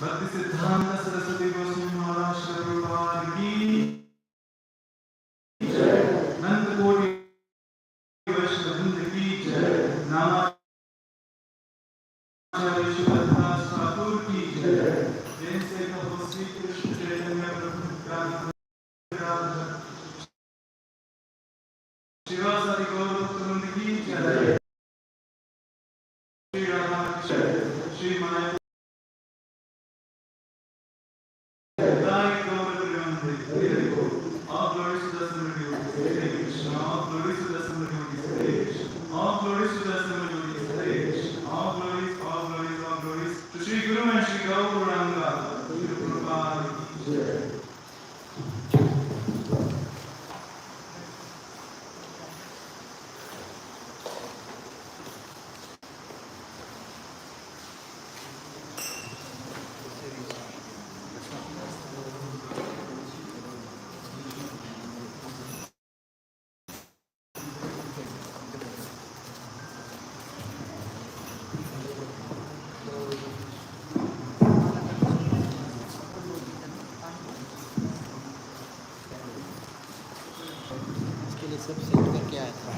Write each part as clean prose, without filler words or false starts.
भक्ति सिद्धांत सरस्वती गोस्वामी महाराज श्रीवार की नंद कोटि वैष्णववृंद की जय। नामाचार्य शिवदास ठाकुर की जय। जय से कहो श्री कृष्ण चैतन्य प्रभु नित्यानंद शिवासादि गौरववृंद की जय। श्री राधा कृष्ण श्री माया all glories to the Supreme Hare Krishna, all glories to the Supreme Hare Krishna, all glories to the Supreme Hare Krishna, all glories to Shri Guru and Shri Gauranga, Shri Prabhupada ki jai. सब set करके आया था।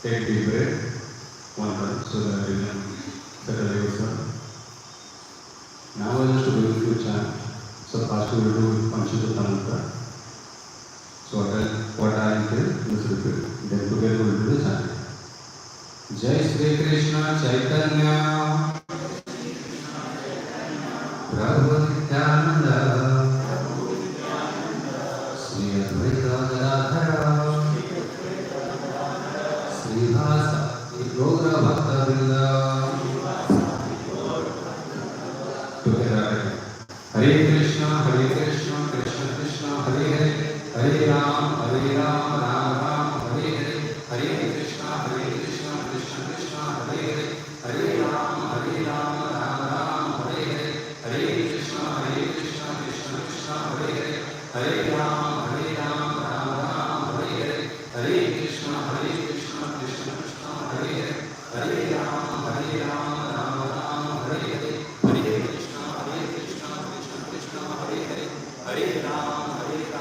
Take deep breath, one time, so that you can settle yourself. Now I just do a few chant. So first we will do Panchadhananta. So what I say, let's repeat. Then together we will do the chant. Jai Shri Krishna Chaitanya Prabhu Nityananda Sri Advaita Gadadhara Gaura Bhakta Vrinda. Together. Hare Krishna, Krishna Krishna, Hare Hare, Hare Ram, Ram Ram, Hare Hare, Hare Krishna, Krishna Krishna, Hare Hare, Hare Ram, Ram Hare Hare, Hare Krishna, Krishna Krishna, Hare Hare, Hare Ram, Ram Hare Hare, Hare Krishna, Krishna Krishna, Hare Hare, Hare Ram, Ram Hare Hare, Hare Krishna, Krishna Krishna, Hare Hare, Hare Ram, Ram Hare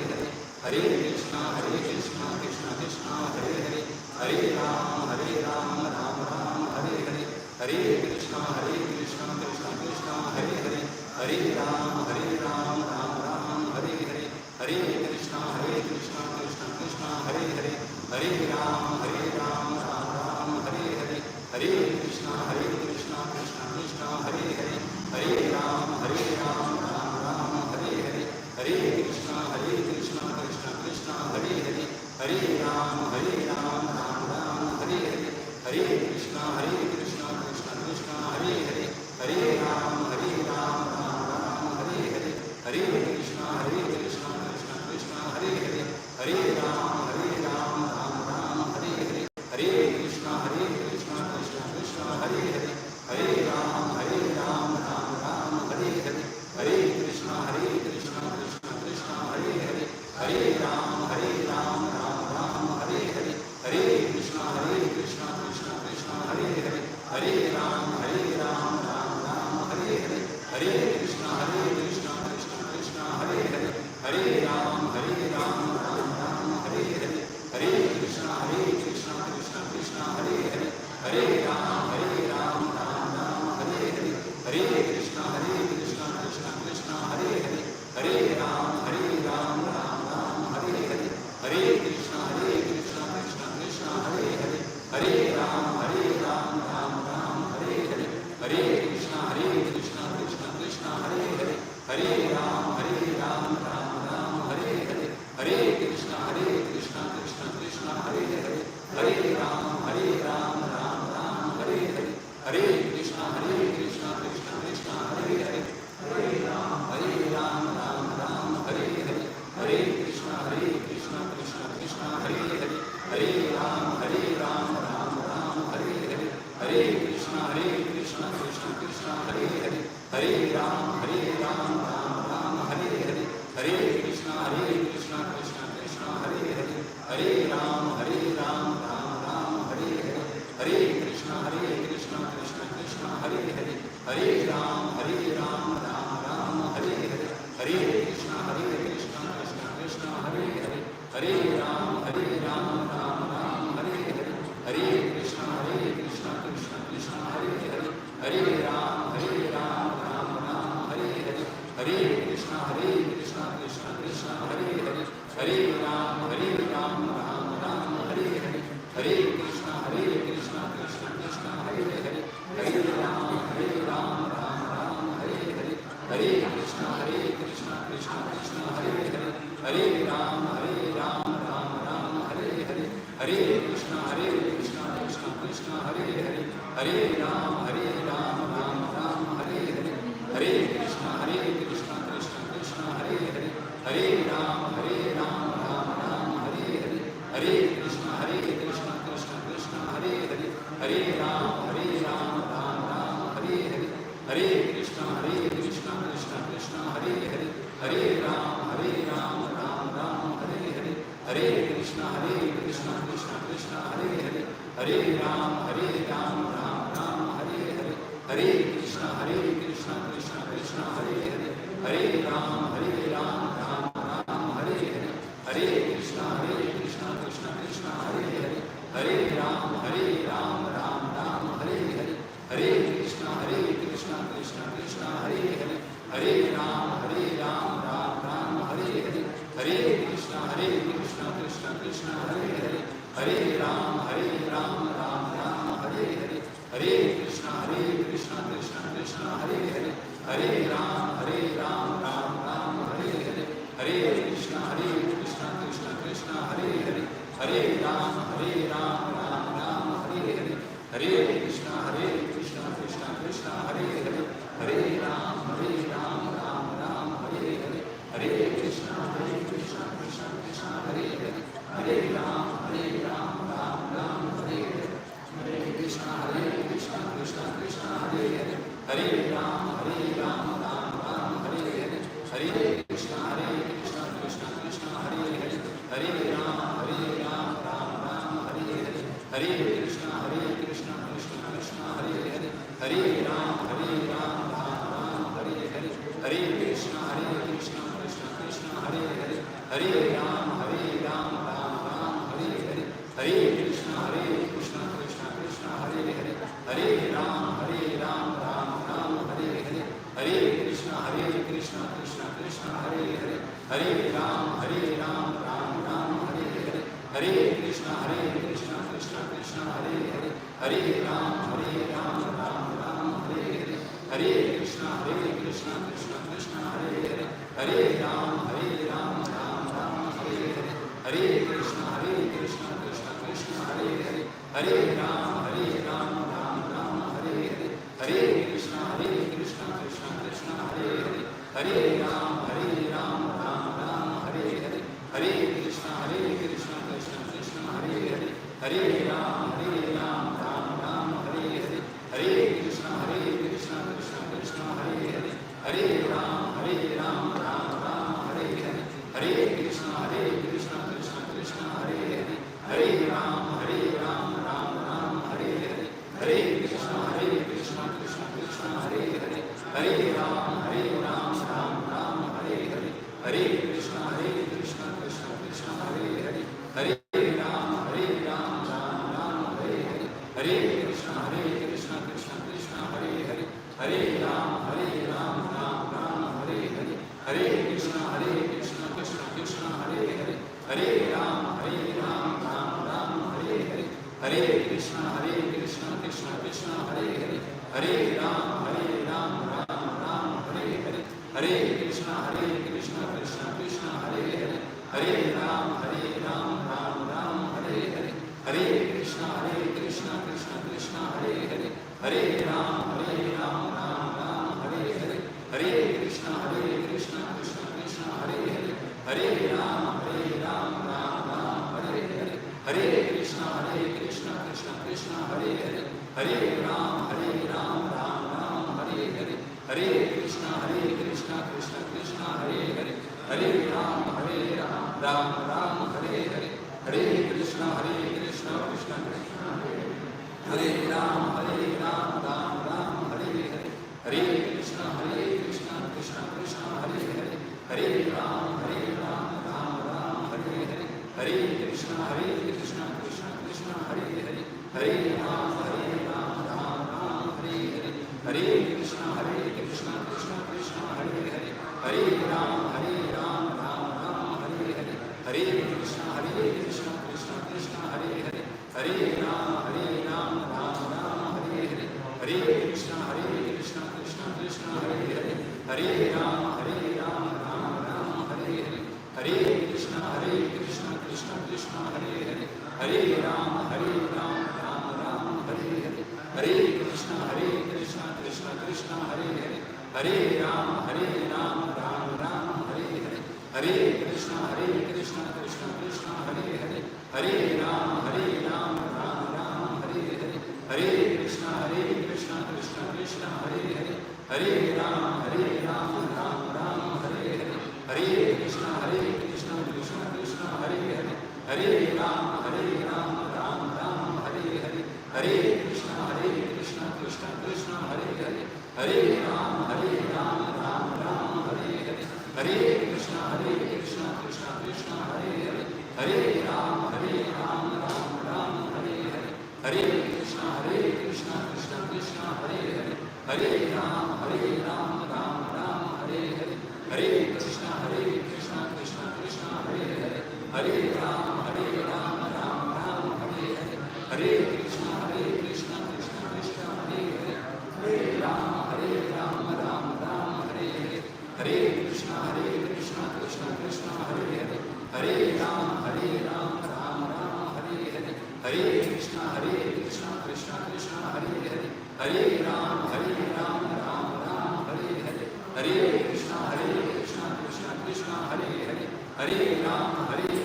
Hare, Hare Krishna, Krishna Krishna, Hare Hare, Hare Ram, Ram Hare Hare, Hare Krishna, Krishna Krishna, Hare Hare, Hare Ram, Ram Hare Hare, Hare Krishna, Krishna Krishna, Hare Hare, Hare Ram, Ram Hare Hare, Hare Krishna, Krishna Krishna, Hare Hare, Hare Ram, Ram Hare Hare, Hare Krishna, Krishna Krishna, Hare Hare, Hare Ram, Ram Hare Hare, Hare Krishna, Krishna Krishna, Hare Hare, Hare Ram, Ram Hare Hare, Hare Krishna, Krishna Krishna, Hare Hare, Hare Ram, Ram Hare Hare, Hare Krishna, Krishna Krishna, Hare Hare, Hare Ram, Ram Hare Hare, Hare Krishna, Krishna Krishna, Hare Hare, Hare Ram, Ram Hare Hare, Hare Krishna, Krishna Krishna, Hare Hare, Hare Ram, Ram Hare Hare, Hare Krishna, Krishna Krishna, Hare Hare, Hare Ram, Ram Hare Hare, Hare Krishna, Krishna Krishna, Hare Hare, Hare Ram, Ram Hare Hare, Hare Krishna, Krishna Krishna, Hare Hare, Hare Ram, Ram Hare Hare, Hare Krishna, Krishna Krishna, Hare Ram, Ram Ram, Hare Hare, Hare Krishna, Krishna Krishna, Hare Hare, Hare Ram, Ram Ram, Hare Hare, Hare Krishna, Krishna Krishna, Hare Hare, Hare Ram, Ram Hare Hare, Hare Krishna, Krishna Krishna, Hare Hare, Hare Ram, Ram Hare Hare, Hare Krishna, Krishna Krishna, Hare Hare, Hare Ram, Ram Hare Hare, Hare Krishna, Krishna Krishna, Hare Hare, Hare Ram, Ram Hare Hare, Hare Krishna, Krishna Krishna, Hare Hare, Hare Ram, Ram Hare Hare, Hare Krishna, Krishna Krishna, Hare Hare, Hare Ram, Ram Hare Hare, Hare Krishna, Krishna Krishna, Hare Hare, Hare Ram, Ram Hare Hare, Hare Krishna, Krishna Krishna, Hare Hare, Hare Ram, Ram Hare Hare, Hare Krishna, Krishna Krishna, Hare Hare, Hare Ram, Ram Hare Hare, Hare Krishna, Krishna Krishna, Hare Hare, Hare Ram, Ram Hare Hare, Hare Krishna, Krishna Krishna, Hare Hare, Hare Ram, Ram Hare Hare, Hare Krishna, Krishna Krishna, Hare Hare, Hare Ram, Ram Hare Hare, Hare Krishna, Krishna Krishna, Hare Hare, Hare Ram, Ram Hare Hare, Hare Krishna, Krishna Krishna, Hare Hare, Hare Ram, Ram Hare Hare, Hare Krishna, Krishna Krishna, Hare Hare, Hare Ram, Ram Hare Hare, Hare Krishna, Krishna Krishna, Hare Hare, Hare Ram, Ram Hare Hare, Hare Krishna, Krishna Krishna, Hare Hare, Hare Ram, Ram Hare Hare, Hare Krishna, Krishna Krishna, Hare Hare, Hare Ram, Ram Hare Hare, Hare Krishna, Krishna Krishna, Hare Hare, Hare Ram, Ram Hare Hare, Hare Krishna, Krishna Krishna, Hare Hare, Hare Ram, Ram Hare Hare, Hare Krishna, Krishna Krishna, Hare Hare, Hare Ram, Ram Hare Hare, Hare Krishna, Krishna Krishna, Hare Hare, Hare Ram, Ram Hare Hare, Hare Krishna, Krishna Krishna, Hare Hare, Hare Ram, Ram Hare Hare, Hare Krishna, Krishna Krishna, Hare Hare, Hare Ram, Ram Hare Hare, Hare Krishna, Krishna Krishna, Hare Hare, Hare Ram, Ram Hare Hare, Hare Krishna, Krishna Krishna, Hare Hare, Hare Ram, Ram Hare Hare, Hare Krishna, Krishna Krishna, Hare Hare, Hare Ram, Ram Hare Hare, Hare Krishna, Krishna Krishna, Hare Hare, Hare Ram, Ram Hare Hare, Hare Krishna, Krishna Krishna, Hare Hare, Hare Ram, Ram Hare Hare, Hare Krishna, Krishna Krishna, Hare Hare, Hare Ram, Ram Hare Hare, Hare Krishna, Krishna Krishna, Hare Hare, Hare Ram, Ram Hare Hare, Hare Krishna, Krishna Krishna, Hare Hare, Hare Ram, Ram Hare Hare, Hare Krishna, Krishna Krishna, Hare Hare, Hare Ram, Ram Hare Hare, Hare Krishna, Krishna Krishna, Hare Hare, Hare Ram, Ram Hare Hare, Hare Krishna, Krishna Krishna, Hare Hare, Hare Ram, Ram Hare Hare, Hare Krishna, Krishna Krishna, Hare Hare, Hare Ram, Ram Hare Hare, Hare Krishna, Krishna Krishna, Hare Hare, Hare Ram, Ram Hare Hare, Hare Krishna, Krishna Krishna, Hare Hare, Hare Ram, Ram Hare Hare, Hare Krishna, Krishna Krishna, Hare Hare, Hare Ram, Ram Hare Hare, Hare Krishna, Krishna Krishna, Hare Hare, Hare Ram, Ram Hare Hare, Hare Krishna, Krishna Krishna, Hare Ram, Ram Hare Hare, Hare Krishna Krishna Krishna Hare Hare, Hare Ram Ram Ram Hare Hare, Hare Krishna Krishna Krishna Hare Hare, Hare Ram Ram Hare Hare, Hare Krishna Krishna Krishna Hare Hare, Hare Ram Ram Hare Hare, Hare Krishna Krishna Krishna Hare Hare, Hare Ram Ram Hare Hare, Hare Krishna Krishna Krishna Hare Hare, Hare Ram Ram Hare Hare, Hare Krishna Krishna Krishna Hare Hare, Hare Ram Ram Hare Hare, Hare Krishna Krishna Krishna Hare Hare, Hare Ram Ram Hare Hare, Hare Krishna Krishna Krishna Hare Hare, Hare Ram Ram Hare Hare, Hare Krishna Krishna Krishna Hare Hare, Hare Ram Ram Hare Hare, Hare Krishna Krishna Krishna Hare Hare, Hare Ram Ram Hare Hare, Hare Krishna Krishna Krishna Hare Hare, Hare Ram Ram Hare Hare, Hare Krishna Krishna Krishna Hare Hare, Hare Ram Ram Hare Hare, Hare Krishna Krishna Krishna Hare Hare, Hare Ram Ram Hare Hare, Hare Krishna Krishna Krishna Hare Hare, Hare Ram Ram Hare Hare, Hare Krishna Krishna Krishna Hare Hare, Hare Ram Ram Hare Hare, Hare Krishna Krishna Krishna Hare Hare, Hare Ram Ram Hare Hare, Hare Krishna Krishna Krishna Hare Hare, Hare Ram Ram Hare Hare, Hare Krishna Krishna Krishna Hare Hare, Hare Ram Ram Hare Hare, Hare Krishna Krishna Krishna Hare Hare, Hare Ram Ram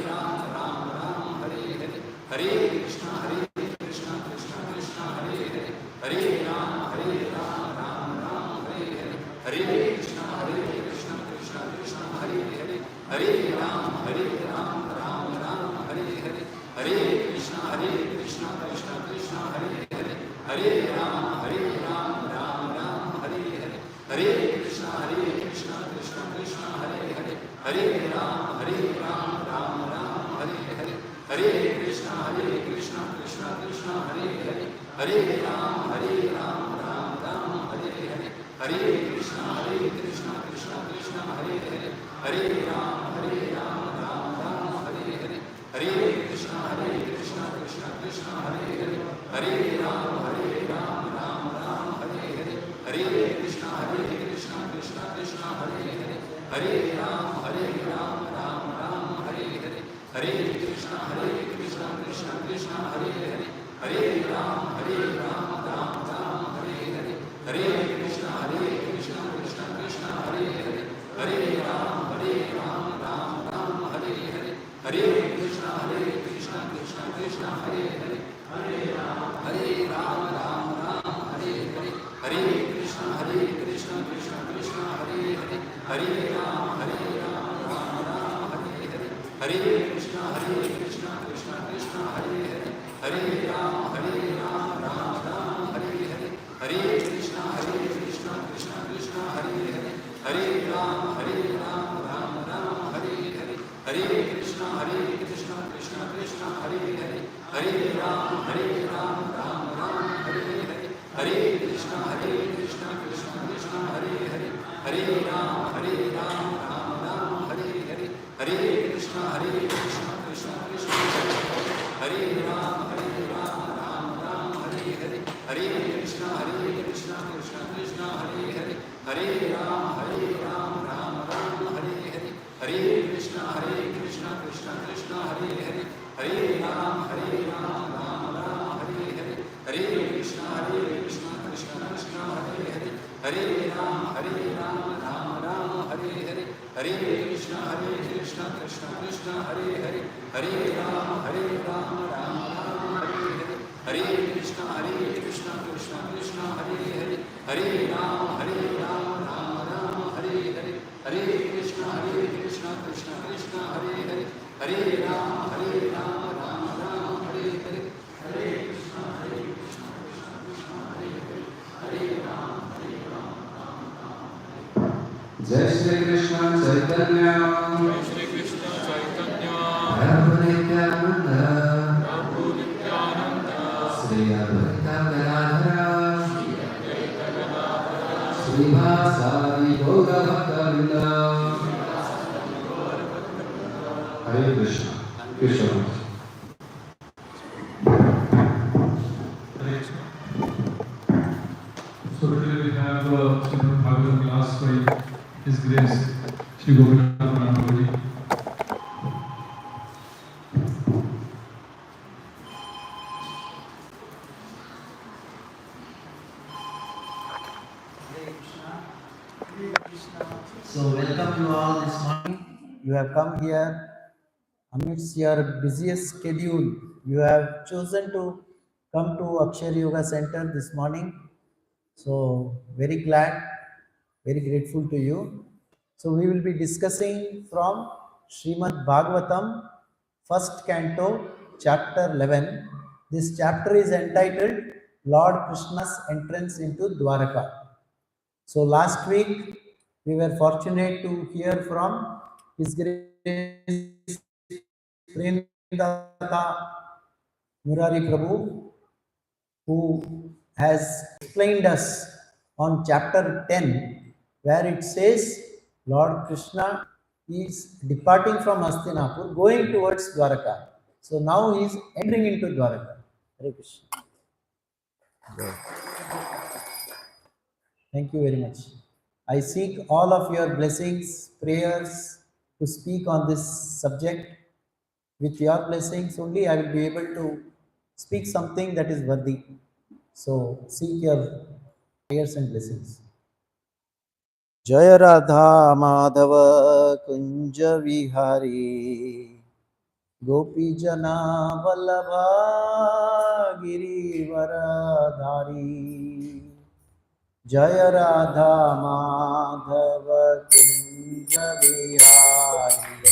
Hare Hare, Hare Krishna Krishna Krishna Hare Hare, Hare Ram Ram Hare Hare, Hare Krishna Krishna Krishna Hare Hare, Hare Ram Ram Hare Hare, Hare Krishna Krishna Krishna Hare Hare, Hare Ram Ram Hare Hare, Hare Krishna Krishna Krishna Hare Hare, Hare Ram Ram Hare Hare, Hare Krishna Krishna Krishna Hare Hare, Hare Ram Ram Hare Hare, Hare Krishna Krishna Krishna Hare Hare, Hare Ram Ram Hare Hare, Hare Krishna Krishna Krishna Hare Hare, Hare Ram Ram Hare Hare, Hare Krishna Krishna Krishna Hare Hare, Hare Ram Ram Hare Hare, Hare Krishna Krishna Krishna Hare Hare, Hare Ram Ram Hare Hare, Hare Krishna Krishna Krishna Hare Hare, Hare Ram Ram Hare Hare, Hare Krishna Krishna Krishna Hare Hare, Hare Ram Ram Hare Hare, Hare Krishna Krishna Krishna Hare Hare, Hare Ram Ram Hare Hare, Hare Krishna Krishna Krishna Hare Hare, Hare Ram Ram Hare Hare, Hare Krishna Krishna Krishna Hare Hare, Hare Ram Ram Hare Hare, Hare Krishna Krishna Krishna Hare Ram Ram Hare Hare, Hare Krishna Krishna Krishna Hare Hare, Hare Ram Ram Hare Hare, Hare Krishna Krishna Krishna Hare Hare, Hare Ram Ram Hare Hare, Hare Krishna Krishna Krishna Hare Hare, Hare Ram Ram Hare Hare, Hare Krishna Krishna Krishna Hare Hare, Hare Ram Ram Hare Hare, Hare Krishna Krishna Krishna Hare Hare, Hare Ram Ram Hare Hare, Hare Krishna Krishna Krishna Hare Hare, Hare Ram Ram Hare Hare, Hare Krishna Krishna Krishna Hare Hare, Hare Ram Jai Shri Krishna Chaitanya, Jai Shri Krishna Chaitanya, Prabhu Nityananda Sari Gaura Bhakta Vrinda. Hare Krishna. Krishna. So today we have Srimad Bhagavatam class by His Grace Shri Gopinath Namaji. So welcome you all this morning. You have come here amidst your busiest schedule. You have chosen to come to Akshar Yoga Center this morning. So very glad, very grateful to you. So we will be discussing from Srimad Bhagavatam, first canto, chapter 11. This chapter is entitled Lord Krishna's Entrance into Dwaraka. So last week we were fortunate to hear from His Grace Premdata Murari Prabhu, who has explained us on chapter 10, where it says Lord Krishna is departing from Hastinapur, going towards Dwaraka. So now he is entering into Dwaraka. Hare Krishna. Thank you very much. I seek all of your blessings, prayers to speak on this subject. With your blessings only I will be able to speak something that is worthy. So seek your prayers and blessings. Jaya Radha Madhava Kunja Vihari Gopi Jana Vallabha Girivaradhari Jaya Radha Madhava Kunja Vihari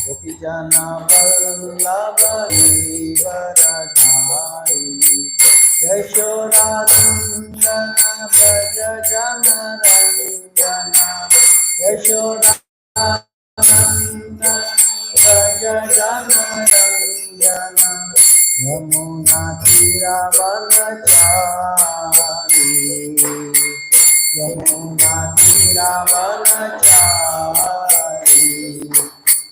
Gopi Jana Vallabha Girivaradhari Yashoda Nandana Braja Jana Ranjana Yashoda Nandana Braja Jana Ranjana Yamuna Tira Vanachari Yamuna Tira Vanachari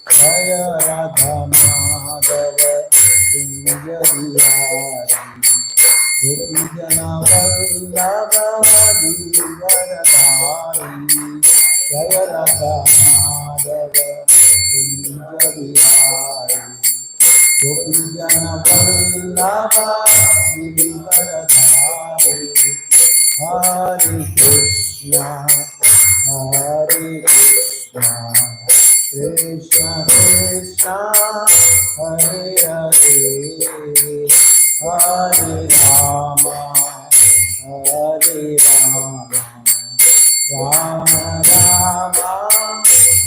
Jaya Radha Madhava Kunja Vihari Gopi Jana Vallabha Girivaradhari Jaya Radha Madhava Kunja Vihari Gopi Jana Vallabha Girivaradhari Hare Krishna Hare Krishna Krishna Krishna Hare Hare Hare Rama Hare Rama Rama Rama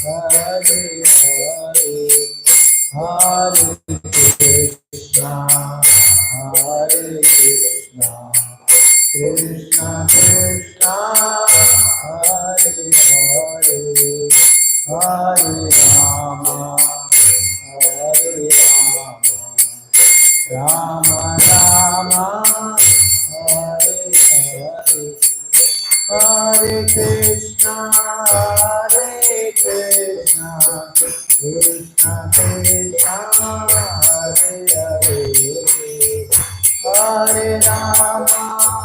Hare Hare Hare Krishna Hare Krishna Krishna Krishna Hare Hare Hare Rama Hare Rama Rama Rama Hare Hare Hare Krishna Hare Krishna Krishna Krishna Hare Hare Hare Rama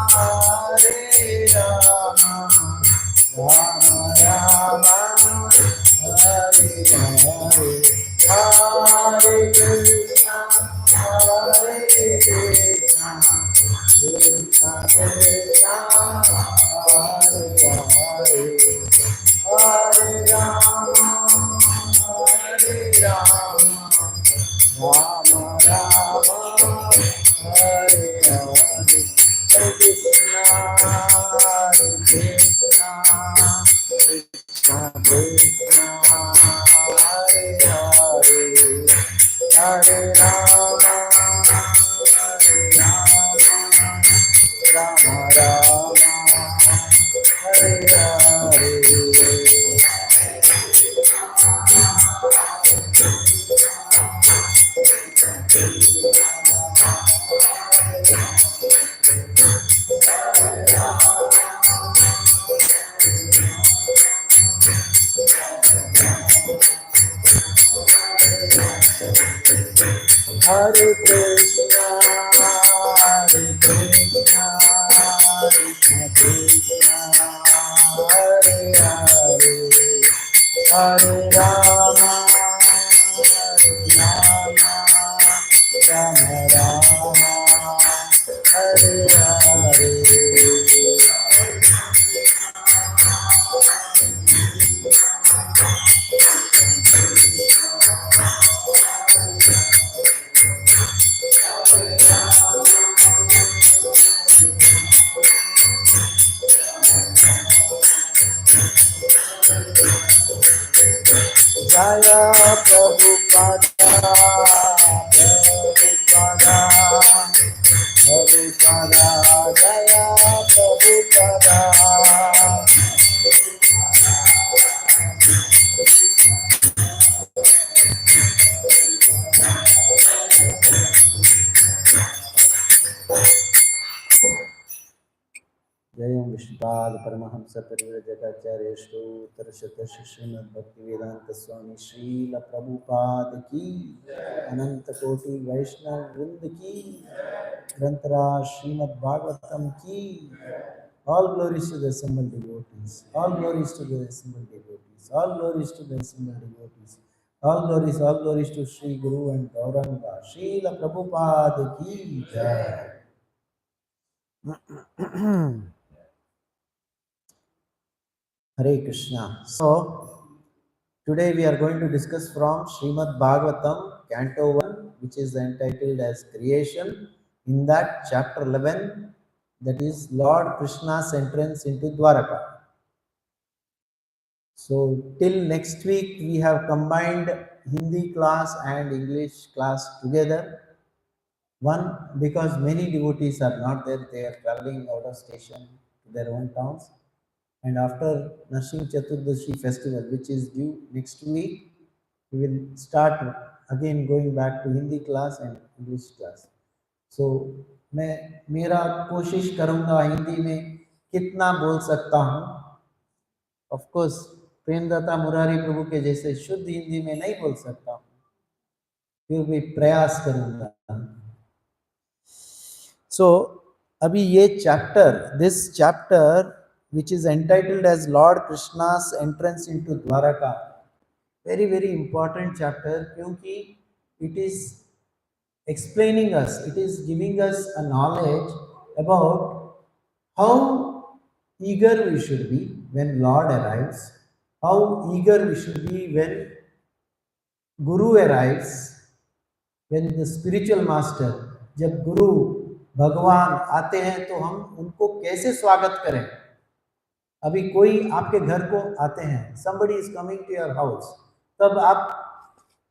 Hare Rama Rama Rama Hare Hare Hare Krishna Hare Krishna Krishna Krishna Hare Hare Hare Rama Hare Rama Rama Rama Hare Hare Hare Krishna Hare Krishna Krishna Krishna Hare Hare Hare Rama Hare Rama Rama Rama Hare Hare Hare Krishna, Hare Krishna, Krishna Krishna, Hare Hare, Hare Rama, Hare Rama, Rama Rama, Hare Hare. Jaya Prabhupada, Prabhupada, Prabhupada, Jaya Prabhupada. जय ओम विष्णुपाद परमहंस परिव्रजकाचार्य श्रोत्र शतश श्रीमद् भक्ति वेदांत स्वामी श्रील प्रभुपाद की अनंत कोटि वैष्णव वृंद की ग्रंथराज श्रीमद् भागवतम की all glories to the assembled devotees, all glories to the assembled devotees, all glories to the assembled devotees, all glories to Sri Guru and Gauranga Srila Prabhupada ki jai. Hare Krishna. So, today we are going to discuss from Srimad Bhagavatam, Canto 1, which is entitled as Creation. In that, chapter 11, that is Lord Krishna's entrance into Dwaraka. So, till next week, we have combined Hindi class and English class together. One, because many devotees are not there, they are traveling out of station to their own towns. And after Nashing Chaturdashi festival, which is due next week, we will start again going back to Hindi class and English class. So मैं मेरा कोशिश करूँगा हिंदी में कितना बोल सकता हूँ. Of course, प्रेमदाता Murari प्रभु के जैसे शुद्ध हिंदी में नहीं बोल सकता हूँ, फिर भी प्रयास करूँगा. So अभी ये chapter, this chapter which is entitled as Lord Krishna's entrance into Dwaraka, very very important chapter, क्योंकि it is explaining us, it is giving us a knowledge about how eager we should be when Lord arrives, how eager we should be when Guru arrives, when the spiritual master, जब गुरु भगवान आते हैं तो हम उनको कैसे स्वागत करें. अभी कोई आपके घर को आते हैं, somebody is coming to your house, तब आप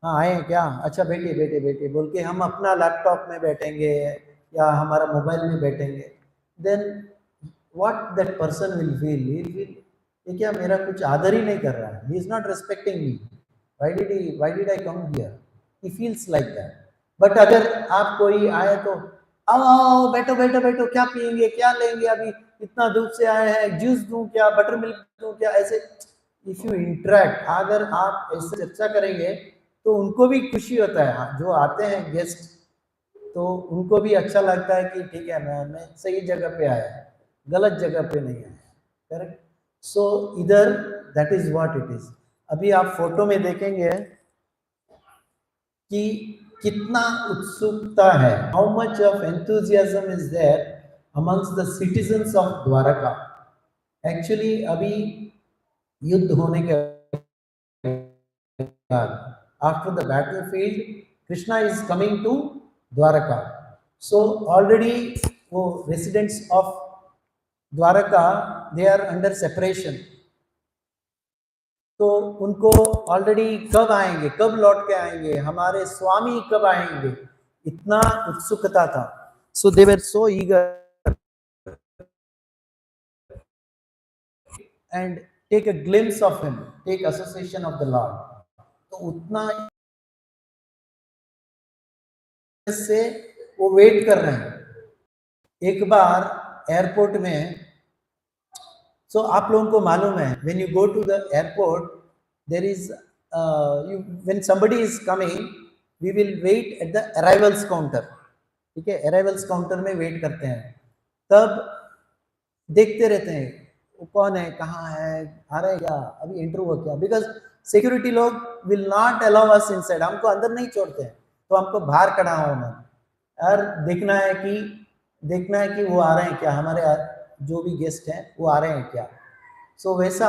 हाँ आए हैं क्या, अच्छा बैठिए बैठिए बैठिए बोल के हम अपना लैपटॉप में बैठेंगे या हमारा मोबाइल में बैठेंगे. Then what that person will feel, ये क्या मेरा कुछ आदर ही नहीं कर रहा है, he is not respecting me, why did I come here, he feels like that. But अगर आप कोई आए तो आओ आओ बैठो बैठो बैठो, क्या पियेंगे क्या लेंगे, अभी इतना दूर से आए हैं, जूस दूं क्या, बटर मिल्क दूं क्या, ऐसे इफ यू इंटरेक्ट, अगर आप ऐसे चर्चा करेंगे तो उनको भी खुशी होता है, जो आते हैं गेस्ट तो उनको भी अच्छा लगता है कि ठीक है मैं सही जगह पे आया, गलत जगह पे नहीं आया. करेक्ट. सो इधर that is what it is. अभी आप फोटो में देखेंगे कि कितना उत्सुकता है, how much of enthusiasm is there amongst the citizens of Dwarka. Actually अभी युद्ध होने के बाद, after the battlefield, Krishna is coming to Dwaraka. So already वो residents of Dwaraka, they are under separation. तो उनको ऑलरेडी कब आएंगे, कब लौट के आएंगे, हमारे स्वामी कब आएंगे, इतना उत्सुकता था. So they were so eager and take a glimpse of him, take association of the Lord. तो उतना से वो वेट कर रहे हैं. एक बार एयरपोर्ट में, सो आप लोगों को मालूम है, when you go to the airport, there is when somebody is coming, we will wait at the arrivals counter. ठीक है, अराइवल्स काउंटर में वेट करते हैं, तब देखते रहते हैं वो कौन है, कहाँ है, आ रहे हैं क्या, अभी एंटर हुआ क्या, बिकॉज सिक्योरिटी लोग will not allow us inside, हमको अंदर नहीं छोड़ते हैं, तो हमको बाहर खड़ा होना और देखना है कि वो आ रहे हैं क्या, हमारे जो भी गेस्ट हैं वो आ रहे हैं क्या. सो वैसा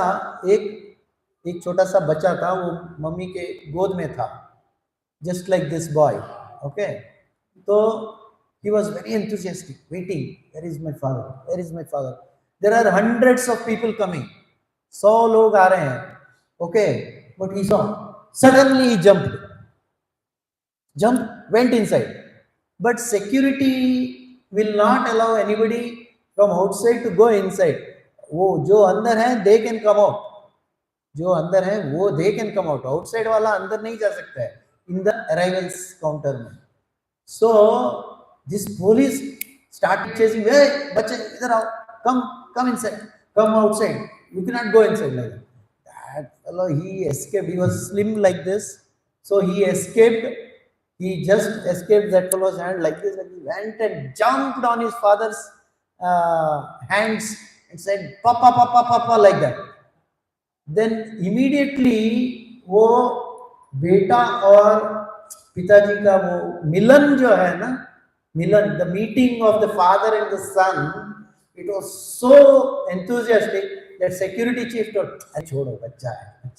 एक छोटा सा बच्चा था, वो मम्मी के गोद में था, just like this boy. Okay, so he was very enthusiastic, waiting, where is my father, where is my father. There are hundreds of people coming, 100 लोग आ रहे हैं. Okay, but he saw, suddenly he jumped, went inside, but security will not allow anybody from outside to go inside. वो जो अंदर है they can come out, जो अंदर है वो they can come out, outside वाला अंदर नहीं जा सकता है in the arrivals counter में. So this police started chasing, hey बच्चे इधर आओ, come inside, come outside, you cannot go inside. Like that fellow, he escaped, he was slim like this, so he escaped, he just escaped that fellow's hand like this, went and jumped on his father's hands and said papa papa papa like that. Then immediately वो बेटा और पिताजी का वो मिलन जो है ना, मिलन, the meeting of the father and the son, it was so enthusiastic that security chief thought, छोड़ो बच्चा है,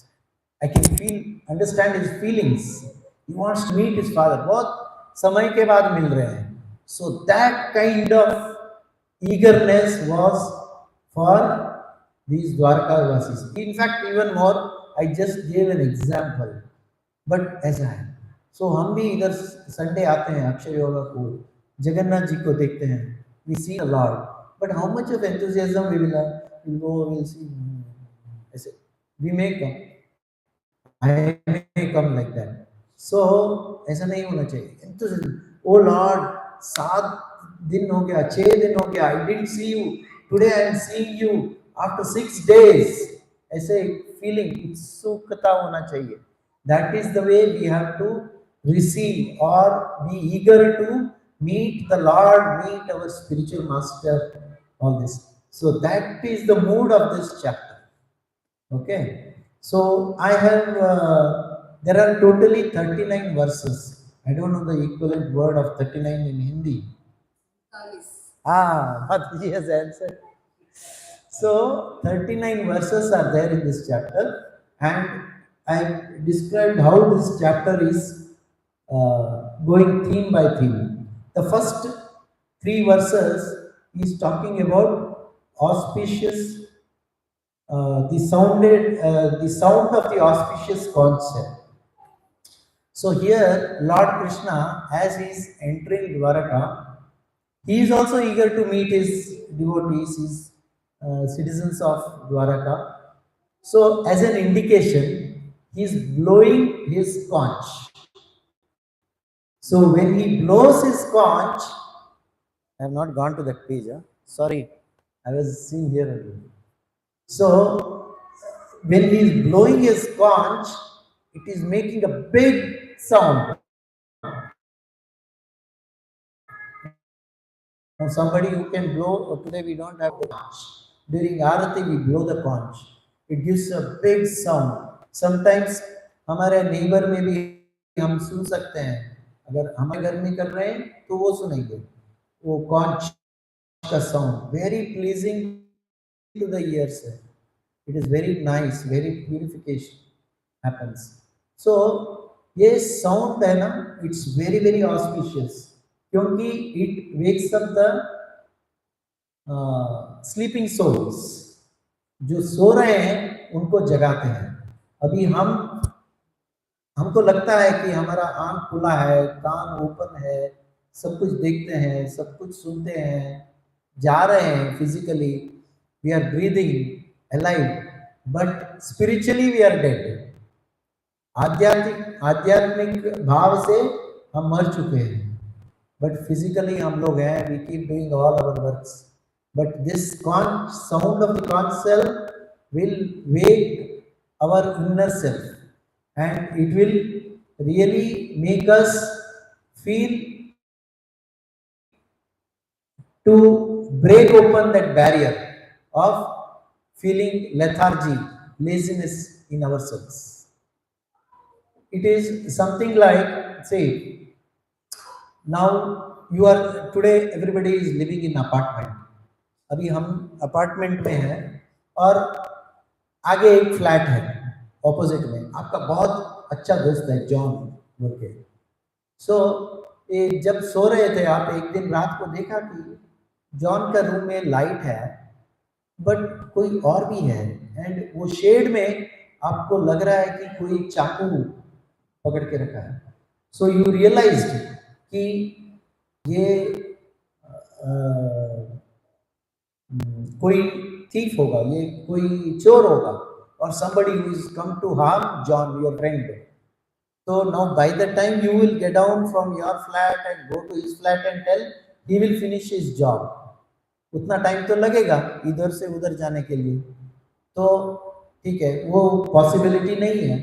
I can understand his feelings, he wants to meet his father, बहुत समय के बाद मिल रहे हैं. So that kind of eagerness was for these Dwarka Vasis. In fact, even more, I just gave an example, but ऐसा है. So हम भी इधर संडे आते हैं अक्षर योगा को, जगन्नाथ जी को देखते हैं, we see a lot, but how much of enthusiasm we will have, we'll go, we'll see, ऐसे, we may come, I may come like that. So ऐसा नहीं होना चाहिए. Enthusiasm, oh Lord, 7 दिन हो गया, 6 दिन हो गया, I didn't see you, today I am seeing you after 6 days, ऐसे feeling, उत्सुकता होना चाहिए. That is the way we have to receive or be eager to meet the Lord, meet our spiritual master, all this. So that is the mood of this chapter. Okay, so I have there are totally 39 verses. I don't know the equivalent word of 39 in Hindi. But he has answered. So 39 verses are there in this chapter, and I described how this chapter is going theme by theme. The first 3 verses is talking about auspicious, the sound of the auspicious concept. So here Lord Krishna, as he is entering Dwaraka, he is also eager to meet his devotees, his citizens of Dwaraka. So as an indication, he is blowing his conch. So when he blows his conch, I have not gone to that page. Sorry, I was seeing here again. So when he is blowing his conch, it is making a big sound. Now somebody who can blow, today we don't have the conch. During Arati we blow the conch. It gives a big sound. Sometimes हमारे neighbor में भी हम सुन सकते हैं. अगर हमारे घर में कर रहे हैं तो वो सुनेंगे. वो conch का sound very pleasing to the ears. It is very nice, very purification happens. So ये sound है ना, it's very very auspicious. क्योंकि it wakes up the sleeping souls, जो सो रहे हैं उनको जगाते हैं. अभी हमको लगता है कि हमारा आंख खुला है, कान ओपन है, सब कुछ देखते हैं, सब कुछ सुनते हैं, जा रहे हैं physically, we are breathing alive, but spiritually we are dead. आध्यात्मिक भाव से हम मर चुके हैं. But physically हम लोग हैं, we keep doing all our works. But this sound of the conch shell will wake our inner self, and it will really make us feel to break open that barrier of feeling lethargy, laziness in ourselves. It is something like, say, now you are today everybody is living in apartment. अभी हम apartment में हैं और आगे एक flat है opposite में, आपका बहुत अच्छा दोस्त है जॉन बोल के। सो जब सो रहे थे आप एक दिन रात को देखा कि जॉन का रूम में लाइट है बट कोई और भी है, एंड वो शेड में आपको लग रहा है कि कोई चाकू पकड़ के रखा है। सो यू रियलाइज्ड कि ये कोई थीफ होगा, ये कोई चोर होगा, और somebody who is come to harm John, your friend. So now by the time you will get down from your flat and go to his flat and tell, he will finish his job. उतना time तो लगेगा इधर से उधर जाने के लिए, तो ठीक है वो पॉसिबिलिटी नहीं है।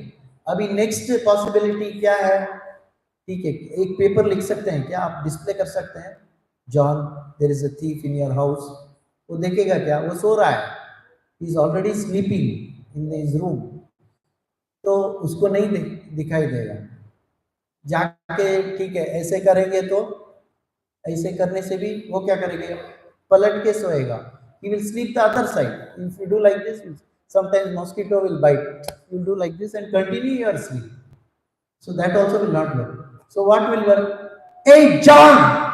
अभी नेक्स्ट पॉसिबिलिटी क्या है, ठीक है एक पेपर लिख सकते हैं क्या आप, डिस्प्ले कर सकते हैं, John there is a thief in your house. वो देखेगा क्या, वो सो रहा है, he is already sleeping in his room, तो उसको नहीं दिखाई देगा। जाके ठीक है ऐसे करेंगे तो, ऐसे करने से भी वो क्या करेंगे, पलट के सोएगा, he will sleep the other side. If you do like this, sometimes mosquito will bite, you do like this and continue your sleep, so that also will not work. So what will work, hey John,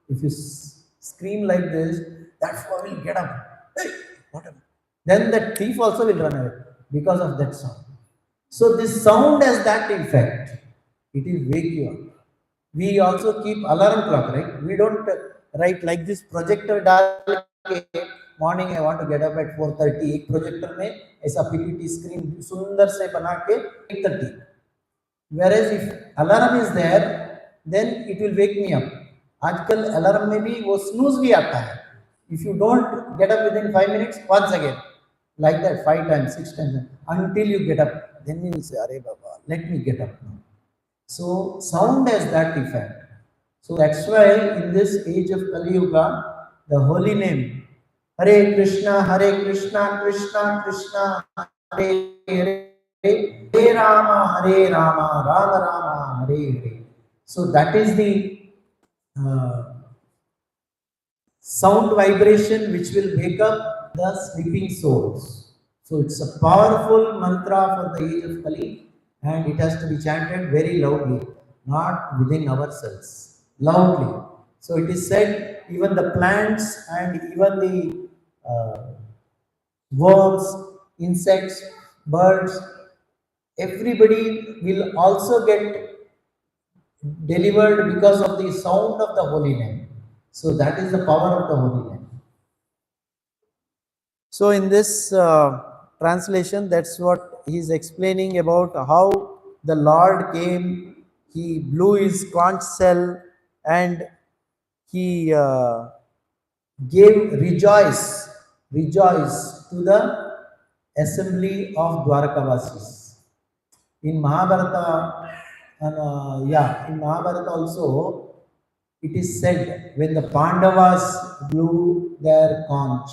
if you scream like this, that fellow will get up, hey whatever, then the thief also will run away because of that sound. So this sound has that effect, it will wake you up. We also keep alarm clock, right? We don't write like this projector डाल के morning I want to get up at 4:30, एक projector में ऐसा PPT screen सुंदर से बना के 8:30. Whereas if alarm is there, then it will wake me up. आजकल alarm में भी वो snooze भी आता है. If you don't get up within 5 minutes, once again, like that 5 times, 6 times, until you get up, then you will say, "Arey Baba, let me get up now." So sound has that effect. So that's why in this age of Kali Yuga, the holy name Hare Krishna, Krishna Krishna, Hare Hare, Hare Rama, Rama Rama, Hare Hare. So that is the uh, sound vibration which will wake up the sleeping souls. So it's a powerful mantra for the age of Kali, and it has to be chanted very loudly, not within ourselves, loudly. So it is said even the plants and even the worms, insects, birds, everybody will also get delivered because of the sound of the holy name. So that is the power of the holy name. So in this translation, that's what he's explaining about how the Lord came, he blew his conch shell, and he gave rejoice to the assembly of Dwarakavasis. In Mahabharata, in Mahabharata also, it is said when the Pandavas blew their conch,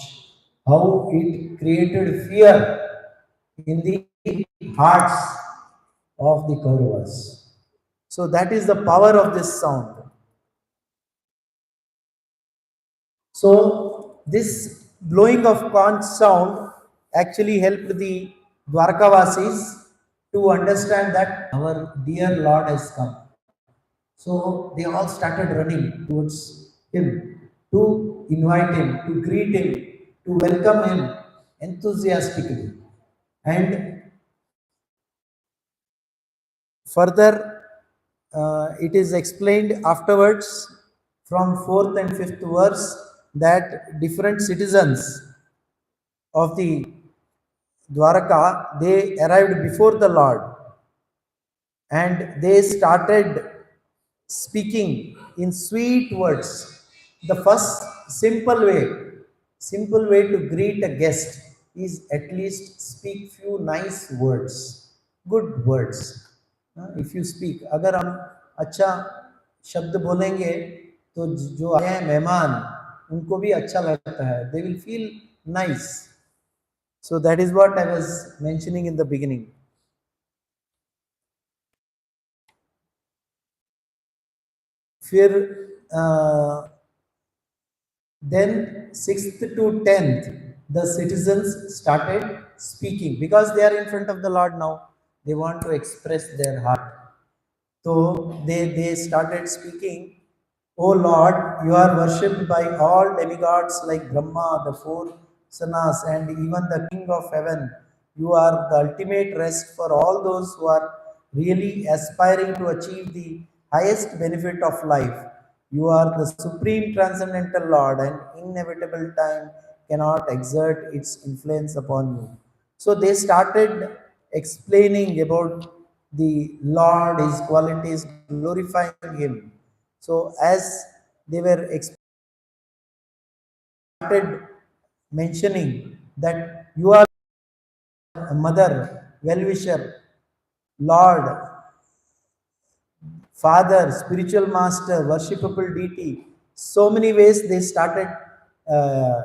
how it created fear in the hearts of the Kauravas. So that is the power of this sound. So this blowing of conch sound actually helped the Dwarkavasis to understand that our dear Lord has come. So they all started running towards him to invite him, to greet him, to welcome him enthusiastically. And further, it is explained afterwards from 4th and 5th verse that different citizens of the Dwaraka, they arrived before the Lord and they started speaking in sweet words. The first simple way to greet a guest is at least speak few nice words, good words. If you speak, अगर हम अच्छा शब्द बोलेंगे तो जो आए हैं मेहमान उनको भी अच्छा लगता है, they will feel nice. So that is what I was mentioning in the beginning. फिर then 6th to 10th, the citizens started speaking because they are in front of the Lord now. They want to express their heart. So they started speaking, O Lord, you are worshipped by all demigods like Brahma, the four sanas, and even the King of heaven. You are the ultimate rest for all those who are really aspiring to achieve the highest benefit of life. You are the supreme transcendental Lord, and inevitable time cannot exert its influence upon you. So they started explaining about the Lord, His qualities, glorifying Him. So as they were started mentioning that you are mother, well-wisher, Lord, Father, spiritual master, worshipable deity. So many ways they started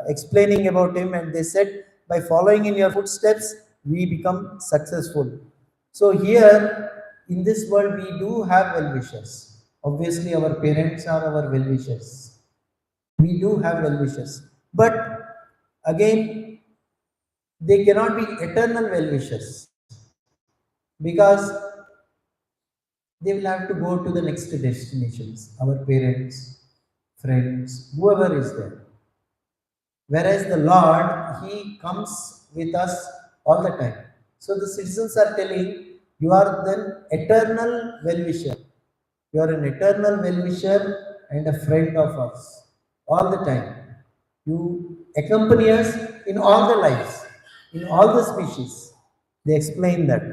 explaining about him, and they said, by following in your footsteps, we become successful. So, here in this world, we do have well wishers. Obviously, our parents are our well wishers. We do have well wishers. But again, they cannot be eternal well wishers because they will have to go to the next destinations, our parents, friends, whoever is there. Whereas the Lord, He comes with us all the time. So the citizens are telling, you are then eternal well-wisher. You are an eternal well-wisher and a friend of us all the time. You accompany us in all the lives, in all the species. They explain that.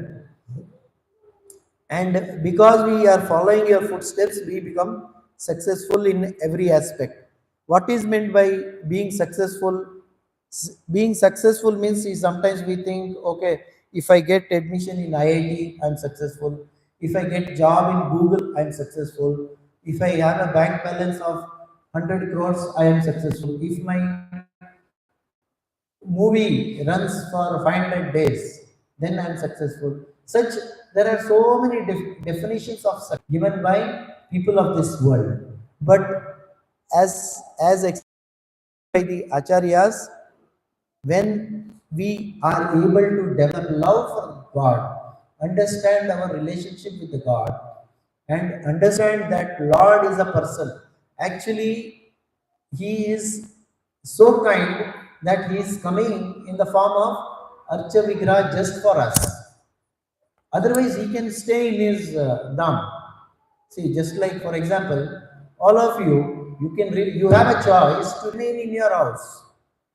And because we are following your footsteps, we become successful in every aspect. What is meant by being successful? Being successful means sometimes we think, okay, if I get admission in IIT, I'm successful. If I get job in Google, I'm successful. If I have a bank balance of 100 crores, I am successful. If my movie runs for 500 days, then I'm successful. Such, there are so many definitions of success given by people of this world. But as explained by the acharyas, when we are able to develop love for God, understand our relationship with the God, and understand that Lord is a person. Actually, He is so kind that He is coming in the form of Archa Vigraha just for us. Otherwise, He can stay in His dham. See, just like for example, all of you, you have a choice to remain in your house.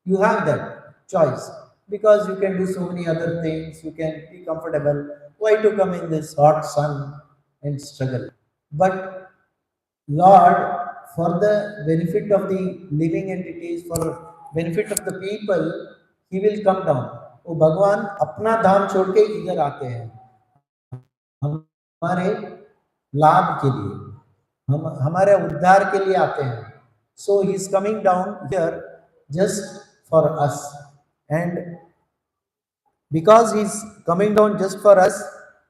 You have that choice because you can do so many other things. You can be comfortable. Why to come in this hot sun and struggle? But Lord, for the benefit of the living entities, for benefit of the people, He will come down. वो भगवान अपना धाम छोड़ के इधर आते हैं हमारे लाभ के लिए, हम हमारे उद्धार के लिए आते हैं. So he is coming down here just for us, and because he is coming down just for us,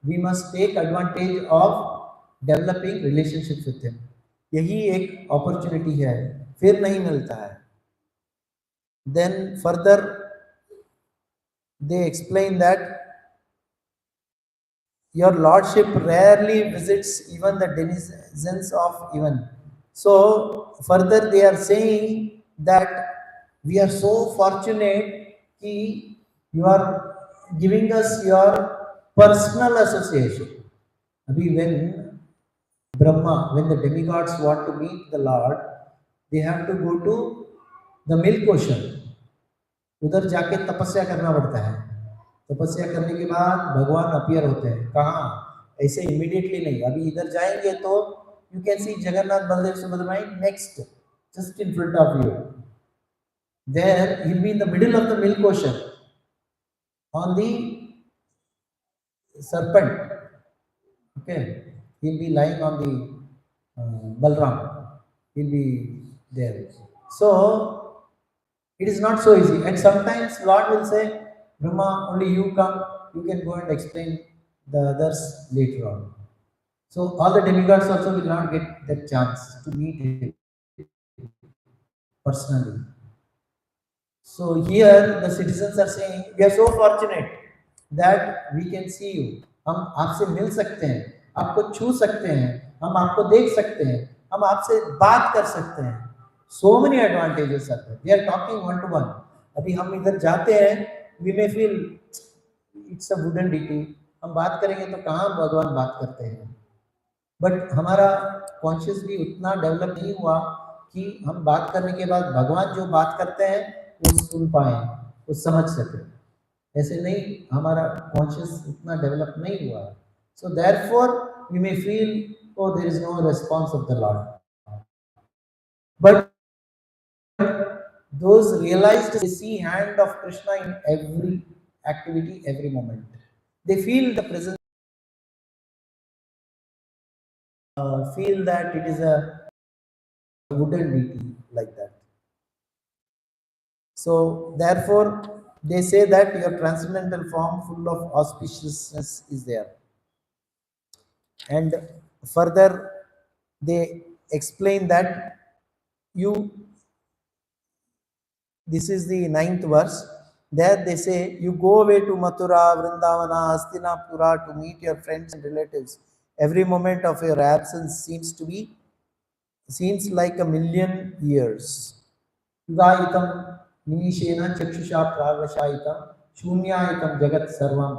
we must take advantage of developing relationships with him. यही एक opportunity है, फिर नहीं मिलता है. Then further they explain that your lordship rarely visits even the denizens of even. So further they are saying that we are so fortunate कि you are giving us your personal association. Abhi when Brahma, when the demigods want to meet the Lord, they have to go to the milk ocean. उधर जाके तपस्या करना पड़ता है. तपस्या करने के बाद भगवान अपीयर होते हैं. कहाँ? ऐसे इमीडिएटली नहीं. अभी इधर जाएंगे तो you can see Jagannath Baldev Subhadra next just in front of you. There he'll be in the middle of the milk ocean on the serpent. Okay, Okay, he'll be lying on the Balram. He'll be there. So it is not so easy. And sometimes Lord will say, Brahma, only you come. You can go and explain the others later on. So all the demigods also will not get that chance to meet him personally. So here the citizens are saying, we are so fortunate that we can see you. हम आपसे मिल सकते हैं, आपको छू सकते हैं, हम आपको देख सकते हैं, हम आपसे बात कर सकते हैं. So many advantages are there. We are talking one to one. अभी हम इधर जाते हैं, we may feel it's a wooden deity. हम बात करेंगे तो कहाँ भगवान बात करते हैं. बट हमारा कॉन्शियस भी उतना डेवलप नहीं हुआ कि हम बात करने के बाद भगवान जो बात करते हैं वो सुन पाए, वो समझ सके. ऐसे नहीं, हमारा कॉन्शियस उतना डेवलप नहीं हुआ. So therefore we may feel O there is no response of the lord. But those realized, they see hand of Krishna in every activity, every moment. They feel the presence, feel that it is a wooden deity like that. So therefore they say that your transcendental form full of auspiciousness is there. And further they explain that you, this is the 9th verse, there they say you go away to Mathura, Vrindavana, Hastinapura to meet your friends and relatives. Every moment of your absence seems like a million years. युगायितं निमिषेण चक्षुषा प्रागशायितं शून्यायितं जगत सर्वं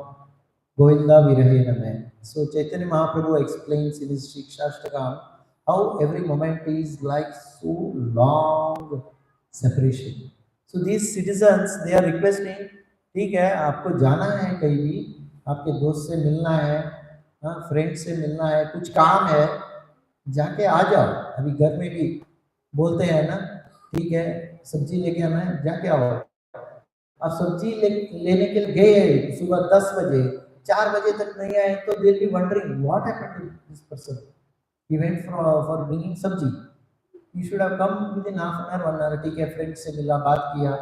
गोविंदा विरहेण में. So Chaitanya Mahaprabhu explains in his Shikshashtakam how every moment is like so long separation. So these citizens, they are requesting, ठीक है आपको जाना है कहीं भी, आपके दोस्त से मिलना है, फ्रेंड से मिलना है, कुछ काम है, जाके आ जाओ. अभी घर में भी बोलते हैं ना, ठीक है सब्जी लेके आना है, जाके आओ. आप सब्जी लेने के लिए गए सुबह 10 बजे, 4 बजे तक नहीं आए तो they'll be wondering what happened to this person. He went for bringing sabji. You should have come within half an hour, 1 hour. ठीक है फ्रेंड से मिला, बात किया,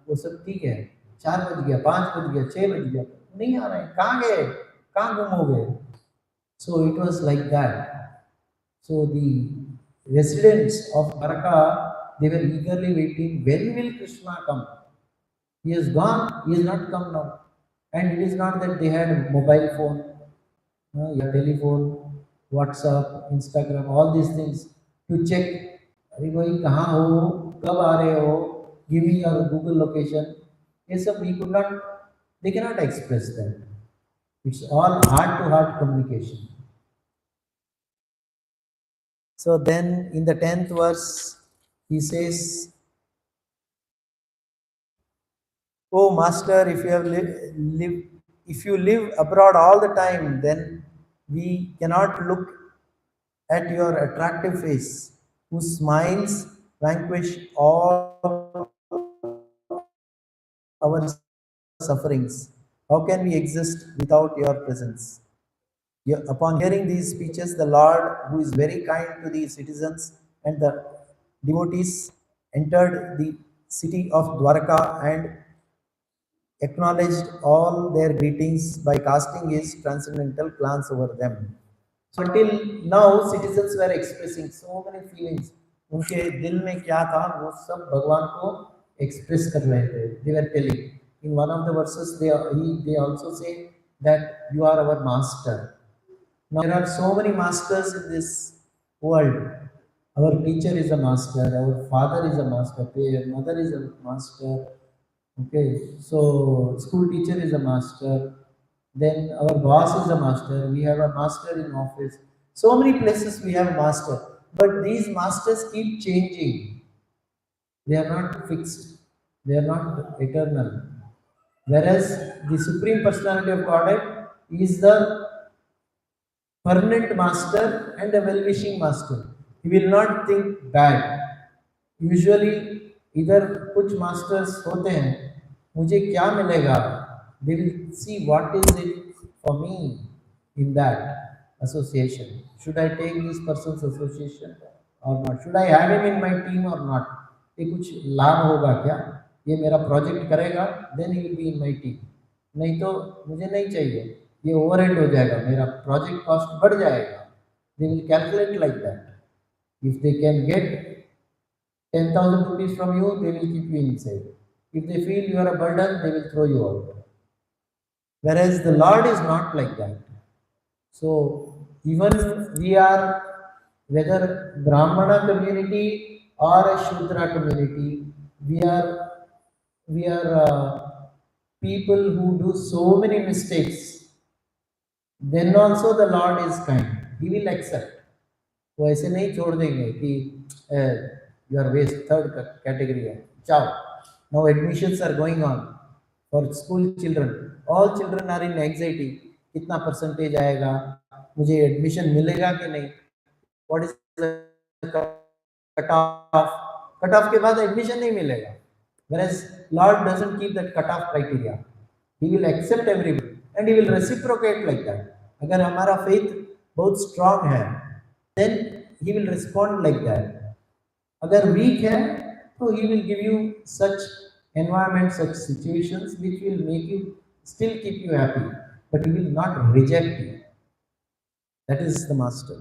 वो सब ठीक है. 4 बज गया, 5 बज गया, 6 बज गया, नहीं आ रहे, कहाँ गए, कहाँ गुम हो गए. So it was like that. So the residents of Dwarka, they were eagerly waiting, when will Krishna come? He is gone, he is not come now. And it is not that they had mobile phone, telephone, WhatsApp, Instagram, all these things to check. अरे भाई कहाँ हो, कब आ रहे हो, give me your Google location. ये सब we could not, they cannot express that. It's all heart to heart communication. So then in the 10th verse he says, "Oh Master, if you live abroad all the time, then we cannot look at your attractive face, whose smiles vanquish all our sufferings. How can we exist without your presence?" Upon hearing these speeches, the Lord, who is very kind to the citizens and the devotees, entered the city of Dwarka and acknowledged all their greetings by casting his transcendental glance over them. So until now, citizens were expressing so many feelings. उनके दिल में क्या था वो सब भगवान को express कर रहे थे. They were telling. In one of the verses, they also say that you are our master. Now there are so many masters in this world. Our teacher is a master, our father is a master, our mother is a master. Okay, so school teacher is a master. Then our boss is a master. We have a master in office. So many places we have master, but these masters keep changing. They are not fixed. They are not eternal. Whereas the Supreme Personality of Godhead is the permanent master and a well-wishing master. He will not think bad. Usually, इधर कुछ masters होते हैं, मुझे क्या मिलेगा? They will see what is it for me in that. association. Should I take this person's association or not? Should I have him in my team or not? ये कुछ लाभ होगा क्या? ये मेरा प्रोजेक्ट करेगा? Then he will be in my team. नहीं तो मुझे नहीं चाहिए. ये ओवरहेड हो जाएगा. मेरा प्रोजेक्ट कॉस्ट बढ़ जाएगा. They will calculate like that. If they can get 10,000 rupees from you, they will keep you inside. If they feel you are a burden, they will throw you out. Whereas the Lord is not like that. So even we are, whether Brahmana community or a Shudra community, we are people who do so many mistakes. Then also the Lord is kind. He will accept. वो ऐसे नहीं छोड़ देंगे कि you are waste third category है जाओ now admissions are going on for school children all children are in anxiety कितना percentage आएगा मुझे एडमिशन मिलेगा कि नहीं व्हाट इज कट ऑफ के बाद एडमिशन नहीं मिलेगा whereas Lord doesn't keep that cut off criteria. He will accept everybody and he will reciprocate like that. अगर हमारा faith बहुत strong है then he will respond like that. अगर weak है तो he will give you such environment, such situations which will make you still keep you happy, but he will not reject you. That is the master.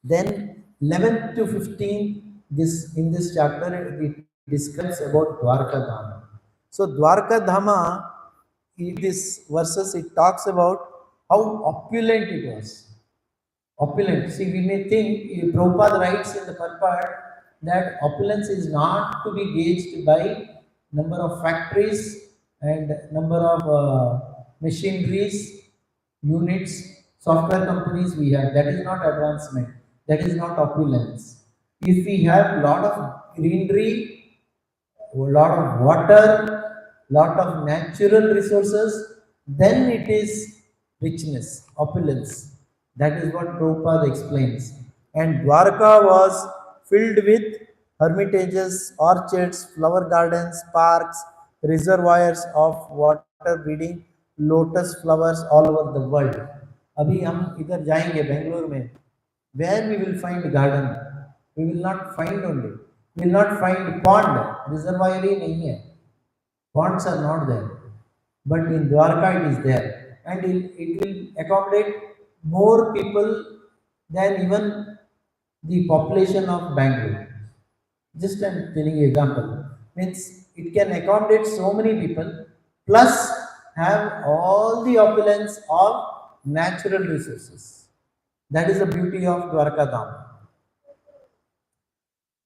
Then 11th to 15th, this in this chapter it describes about Dwarka Dhama. So Dwarka Dhama, in these verses it talks about how opulent it was. Opulent. See, we may think, Prabhupada writes in the purport that opulence is not to be gauged by number of factories and number of machineries, units, software companies we have. That is not advancement. That is not opulence. If we have lot of greenery, lot of water, lot of natural resources, then it is richness, opulence. That is what Prabhupada explains. And Dwarka was filled with hermitages, orchards, flower gardens, parks, reservoirs of water breeding, lotus flowers all over the world. अभी हम इधर जाएंगे बेंगलोर में, where we will find garden, we will not find only. We will not find pond, reservoir ही नहीं है. Ponds are not there. But in Dwarka it is there. And it will accommodate more people than even the population of Bangalore. Just I'm telling you example. Means it can accommodate so many people plus have all the opulence of natural resources. That is the beauty of Dwarka Dham.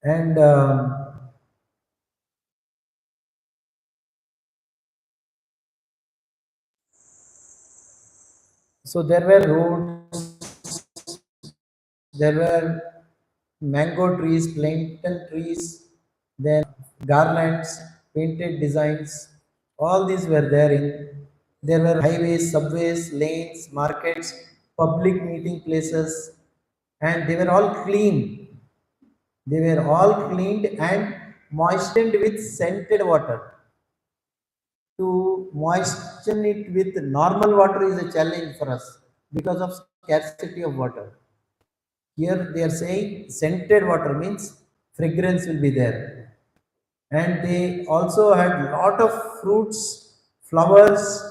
And so there were roads, there were mango trees, plantain trees, then garlands, painted designs, all these were there in. There were highways, subways, lanes, markets, public meeting places, and they were all clean. They were all cleaned and moistened with scented water. To moisten it with normal water is a challenge for us because of scarcity of water. Here they are saying scented water means fragrance will be there. And they also had lot of fruits, flowers,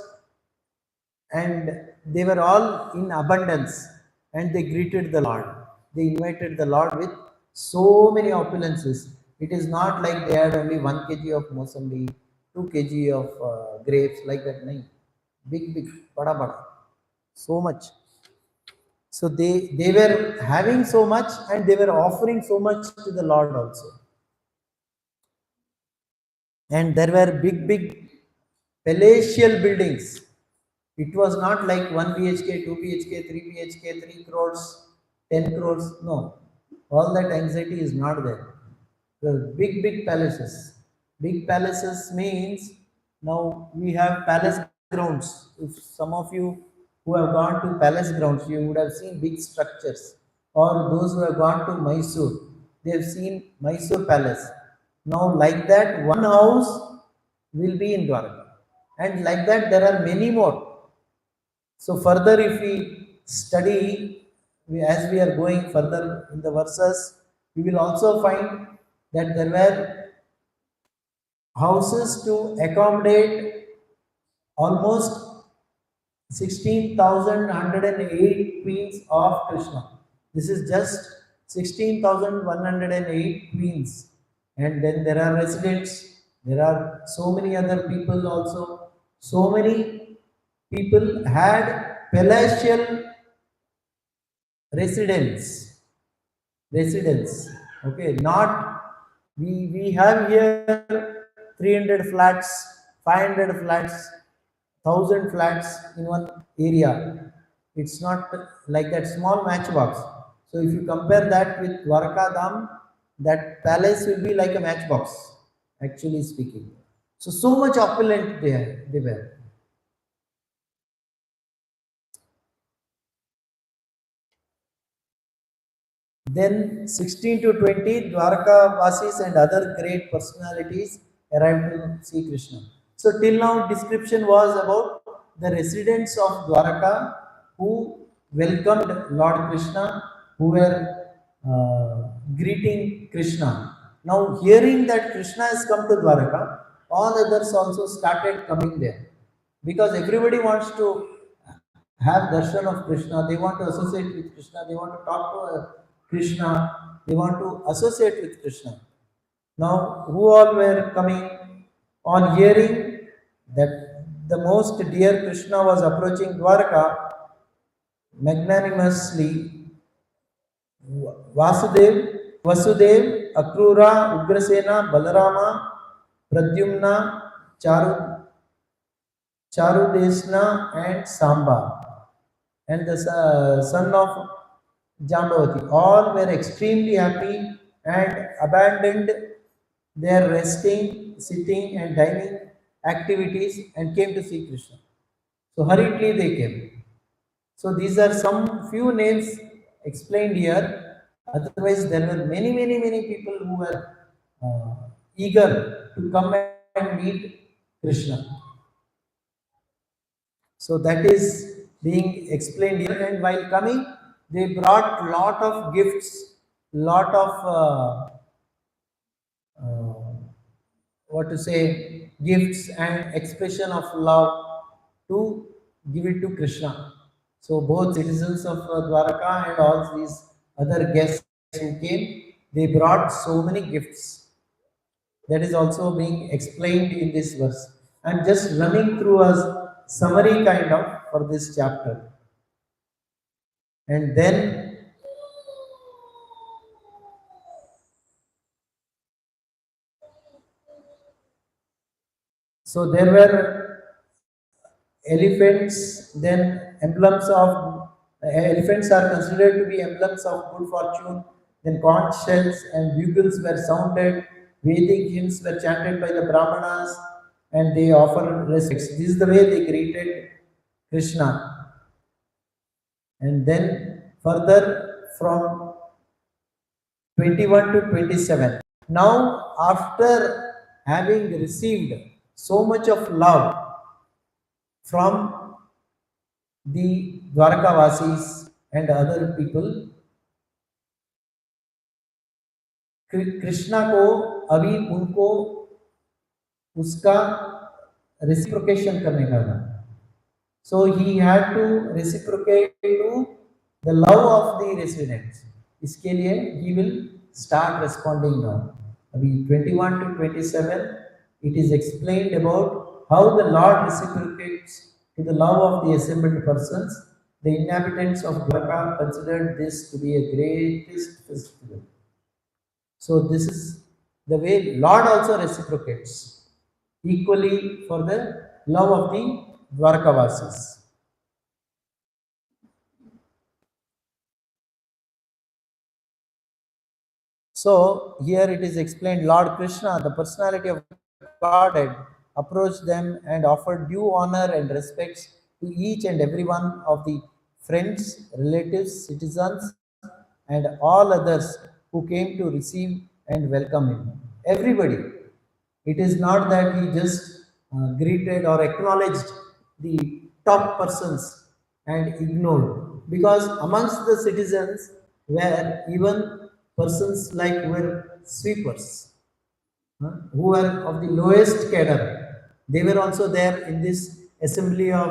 and they were all in abundance. And they greeted the Lord. They invited the Lord with so many opulences. It is not like they had only 1 kg of Mosambhi, 2 kg of grapes, like that. No. Big, bada, bada. So much. So they were having so much and they were offering so much to the Lord also. And there were big palatial buildings. It was not like 1 BHK, 2 BHK, 3 BHK, 3 crores, 10 crores. No. All that anxiety is not there. The big palaces. Big palaces means now we have palace grounds. If some of you who have gone to palace grounds, you would have seen big structures. Or those who have gone to Mysore, they have seen Mysore palace. Now like that, one house will be in Dwarka. And like that, there are many more. So further, if we study, as we are going further in the verses, we will also find that there were houses to accommodate almost 16,108 queens of Krishna. This is just 16,108 queens. And then there are residents, there are so many other people also. So many people had palatial residence. Residence. Okay, not we have here 300 flats, 500 flats, 1,000 flats in one area. It's not like that small matchbox. So if you compare that with Dwarka Dham, that palace will be like a matchbox, actually speaking. So much opulent they were. Then 16 to 20, Dwarka Vasis and other great personalities arrived to see Krishna. So till now description was about the residents of Dwarka who welcomed Lord Krishna, who were greeting Krishna. Now hearing that Krishna has come to Dwarka, all others also started coming there. Because everybody wants to have darshan of Krishna, they want to associate with Krishna, they want to talk to Krishna, they want to associate with Krishna. Now, who all were coming on hearing that the most dear Krishna was approaching Dwarka magnanimously? Vasudev, Akrura, Ugrasena, Balarama, Pradyumna, Charudesna, and Samba, and the son of Jambavati. All were extremely happy and abandoned their resting, sitting, and dining activities and came to see Krishna. So hurriedly they came. So these are some few names explained here. Otherwise, there were many people who were eager to come and meet Krishna. So that is being explained here. And while coming, they brought lot of gifts, lot of what to say, gifts and expression of love to give it to Krishna. So both citizens of Dwaraka and all these other guests who came, they brought so many gifts. That is also being explained in this verse. I'm just running through a summary kind of for this chapter. And then so there were elephants, then emblems of elephants are considered to be emblems of good fortune. Then conch shells and bugles were sounded, Vedic hymns were chanted by the Brahmanas, and they offer respects. This is the way they greeted Krishna. And then further from 21 to 27. Now, after having received so much of love from the Dwarkavasis and other people, Krishna को अभी उनको उसका reciprocation करने का था. So he had to reciprocate to the love of the residents. इसके लिए he will start responding now. अभी 21 to 27 it is explained about how the Lord reciprocates to the love of the assembled persons. The inhabitants of Dwarka considered this to be a greatest festival. So this is the way Lord also reciprocates equally for the love of the Dwarkavasis. So here it is explained, Lord Krishna, the personality of Godhead, approached them and offered due honor and respects to each and every one of the friends, relatives, citizens, and all others who came to receive and welcome him. Everybody. It is not that he just greeted or acknowledged the top persons and ignored. because amongst the citizens were even persons like were sweepers, who were of the lowest cadre. They were also there in this assembly of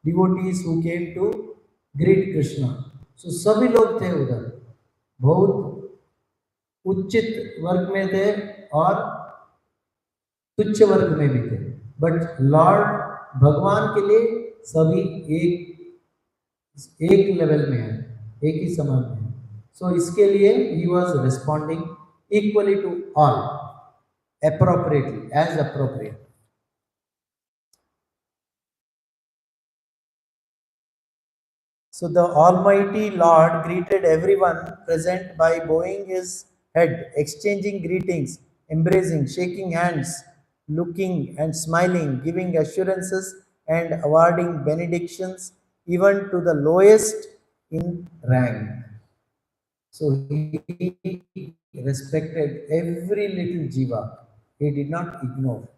devotees who came to greet Krishna. So सभी लोग थे उधर, बहुत उच्चित वर्ग में थे और तुच्छ वर्ग में भी थे, बट लॉर्ड भगवान के लिए सभी एक लेवल में है, एक ही समान में है. सो इसके लिए he was responding equally to all, appropriately, as appropriate. So the Almighty Lord greeted everyone present by bowing his head, exchanging greetings, embracing, shaking hands, looking and smiling, giving assurances and awarding benedictions even to the lowest in rank. So he respected every little jiva. He did not ignore.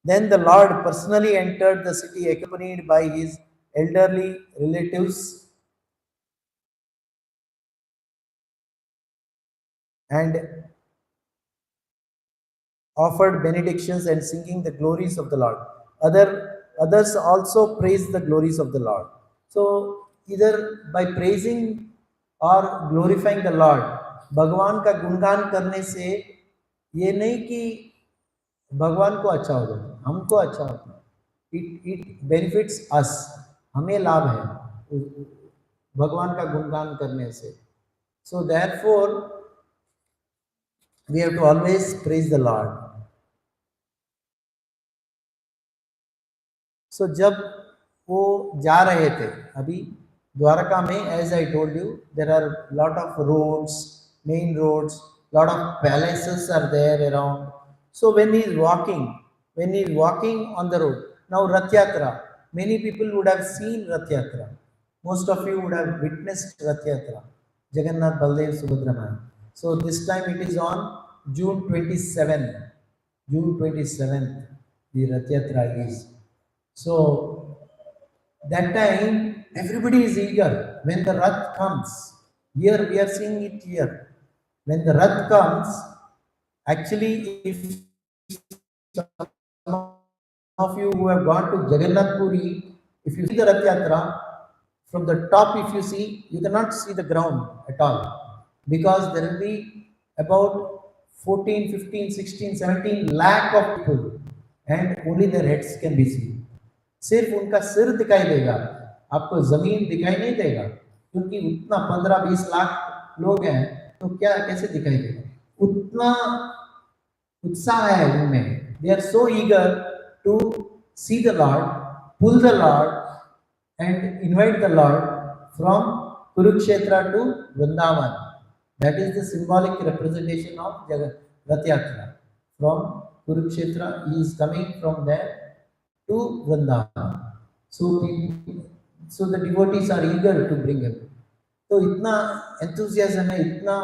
Then the Lord personally entered the city accompanied by his elderly relatives and offered benedictions and singing the glories of the Lord. Others also praised the glories of the Lord. So either by praising or glorifying the Lord, भगवान का गुणगान करने से ये नहीं कि भगवान को अच्छा हो जाता, हमको अच्छा होता है. इट बेनिफिट्स अस, हमें लाभ है भगवान का गुणगान करने से. So therefore we have to always praise the lord. So जब वो जा रहे थे अभी द्वारका में, as I told you, there are lot of roads, main roads, lot of palaces are there around. So when he is walking on the road, now Rath Yatra, many people would have seen Rath Yatra. Most of you would have witnessed Rath Yatra, Jagannath, Baldev, Subhadra Maya. So this time it is on June 27th. June 27th, the Rath Yatra is. So that time everybody is eager. When the Rath comes, here we are seeing it here. When the Rath comes, actually, if some of you who have gone to Jagannath Puri, if you see the Rath Yatra, from the top if you see, you cannot see the ground at all, because there will be about 14, 15, 16, 17 lakh of people and only their heads can be seen. सिर्फ उनका सिर दिखाई देगा, आपको जमीन दिखाई नहीं देगा, क्योंकि उतना 15-20 लाख लोग हैं, तो क्या कैसे दिखाई देगा. उतना उत्साह है उनमें. They are so eager to see the Lord, pull the Lord and invite the Lord from Kurukshetra to Vrindavan. That is the symbolic representation of Rath Yatra. From Kurukshetra, he is coming from there to Vrindavan. So the devotees are eager to bring him. तो इतना enthusiasm है, इतना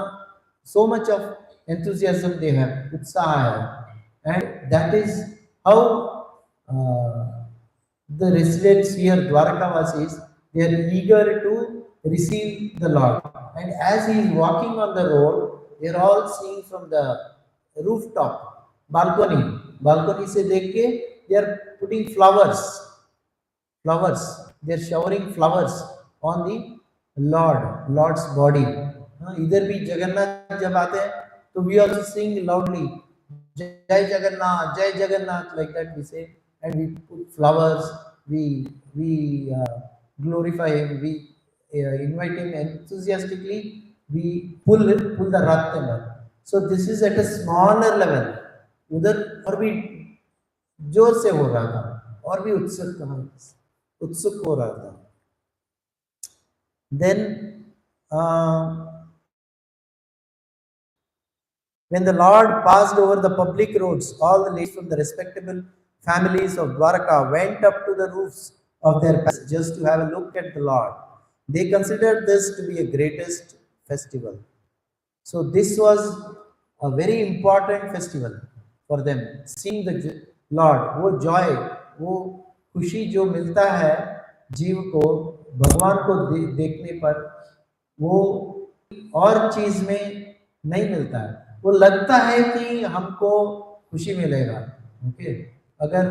so much of enthusiasm they have, उत्साह है, and that is how the residents here, Dwarkavasis, they are eager to receive the Lord. And as he is walking on the road, they are all seeing from the rooftop, balcony से देख के they are putting flowers, they are showering flowers on the Lord's body. इधर भी जगन्नाथ जब आते हैं तो we also sing loudly, Jai Jagannath, like that we say, and we put flowers, we glorify him, we invite him enthusiastically, we pull the Rath. So this is at a smaller level. उधर और भी जोर से हो रहा था, और भी उत्सुक हो रहा था. Then when the Lord passed over the public roads, all the ladies from the respectable families of Dwarka went up to the roofs of their palaces just to have a look at the Lord. They considered this to be a greatest festival. So this was a very important festival for them, seeing the Lord. वो joy, वो खुशी जो मिलता है जीव को भगवान को देखने पर वो और चीज में नहीं मिलता है। वो लगता है कि हमको खुशी मिलेगा। ओके, अगर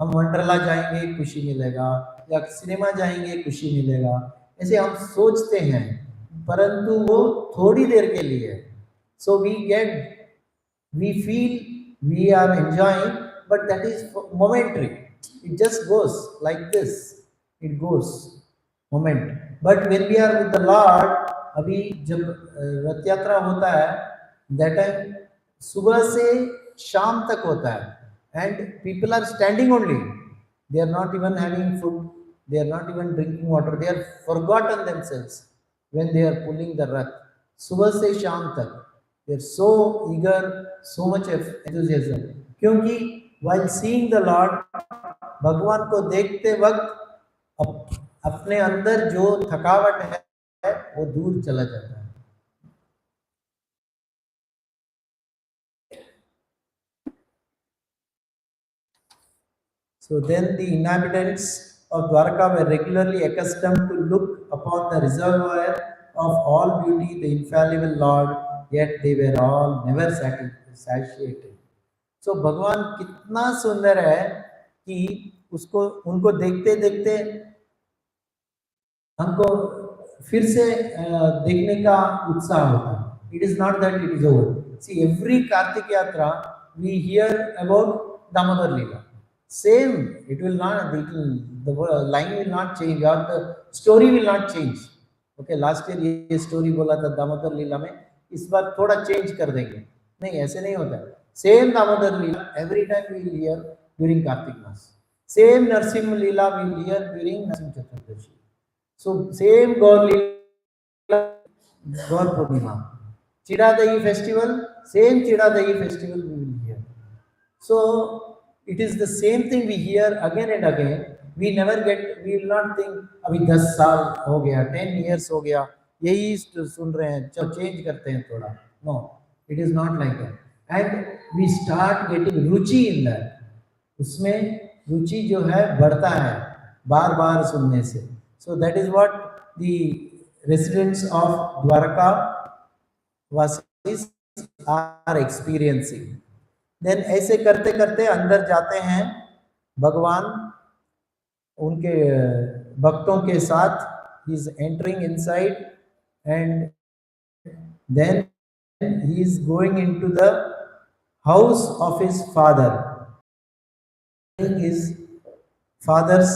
हम वंडरला जाएंगे खुशी मिलेगा, या सिनेमा जाएंगे खुशी मिलेगा, ऐसे हम सोचते हैं, परंतु वो थोड़ी देर के लिए है। सो we feel we are enjoying, but that is momentary. It just goes like this, it goes moment. But when we are with the Lord, अभी जब रथ यात्रा होता है, that time सुबह से शाम तक होता है, and people are standing only, they are not even having food, they are not even drinking water, they are forgotten themselves when they are pulling the rath, सुबह से शाम तक they are so eager, so much enthusiasm, क्योंकि while seeing the Lord, भगवान को देखते वक्त अपने अंदर जो थकावट है वो दूर चला जाता है। So then the inhabitants of Dwarka were regularly accustomed to look upon the reservoir of all beauty, the infallible Lord, yet they were all never satiated. So भगवान कितना सुंदर है कि उसको उनको देखते देखते हमको फिर से देखने का उत्साह होता है। It is not that it is over. See every Kartik Yatra we hear about Damodar Lila, same it will not, the line will not change और the story will not change. Okay, last year ये स्टोरी बोला था दामोदर लीला में, इस बार थोड़ा चेंज कर देंगे। नहीं, ऐसे नहीं होता है। Same Damodar Leela every time we will hear during Kartik मास, same Narasimha Leela we will hear during Narasimha Chaturdashi. So same Gaur Purnima, Chidadayi festival, same Chidadayi festival we will hear. So it is the same thing we hear again and again. We never get, we will not think अभी 10 साल हो गया, 10 years हो गया, यही सुन रहे हैं, चलो चेंज करते हैं थोड़ा। No, it is not like that. And we start getting Ruchi in that. उसमें रुचि जो है बढ़ता है बार बार सुनने से। So that is what the residents of Dwarka Vasis are experiencing. Then ऐसे करते करते अंदर जाते हैं भगवान उनके भक्तों के साथ। He is entering inside and then he is going into the house of his father, his father's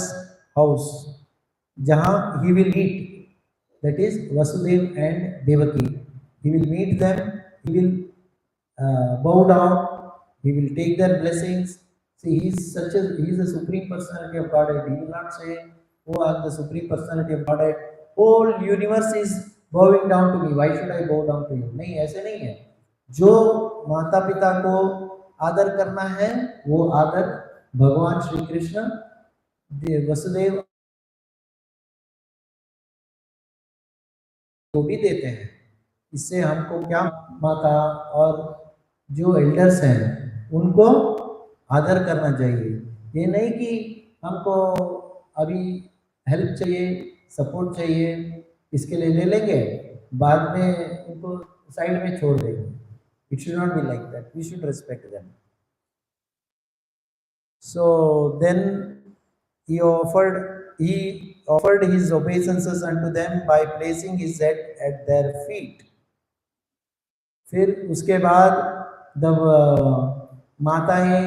house, जहाँ he will meet, that is Vasudev and Devaki. He will meet them, he will bow down, he will take their blessings. See, he is a supreme personality of Godhead. He will not say, oh, I am the supreme personality of Godhead, whole universe is bowing down to me, why should I bow down to you? नहीं, ऐसे नहीं है। जो माता पिता को आदर करना है वो आदर भगवान श्री कृष्ण वसुदेव को भी देते हैं। इससे हमको क्या, माता और जो एल्डर्स हैं उनको आदर करना चाहिए। ये नहीं कि हमको अभी हेल्प चाहिए, सपोर्ट चाहिए, इसके लिए ले लेंगे, बाद में उनको साइड में छोड़ देंगे। It should not be like that, we should respect them. So then he offered his obeisances unto them by placing his head at their feet. फिर उसके बाद माताएं,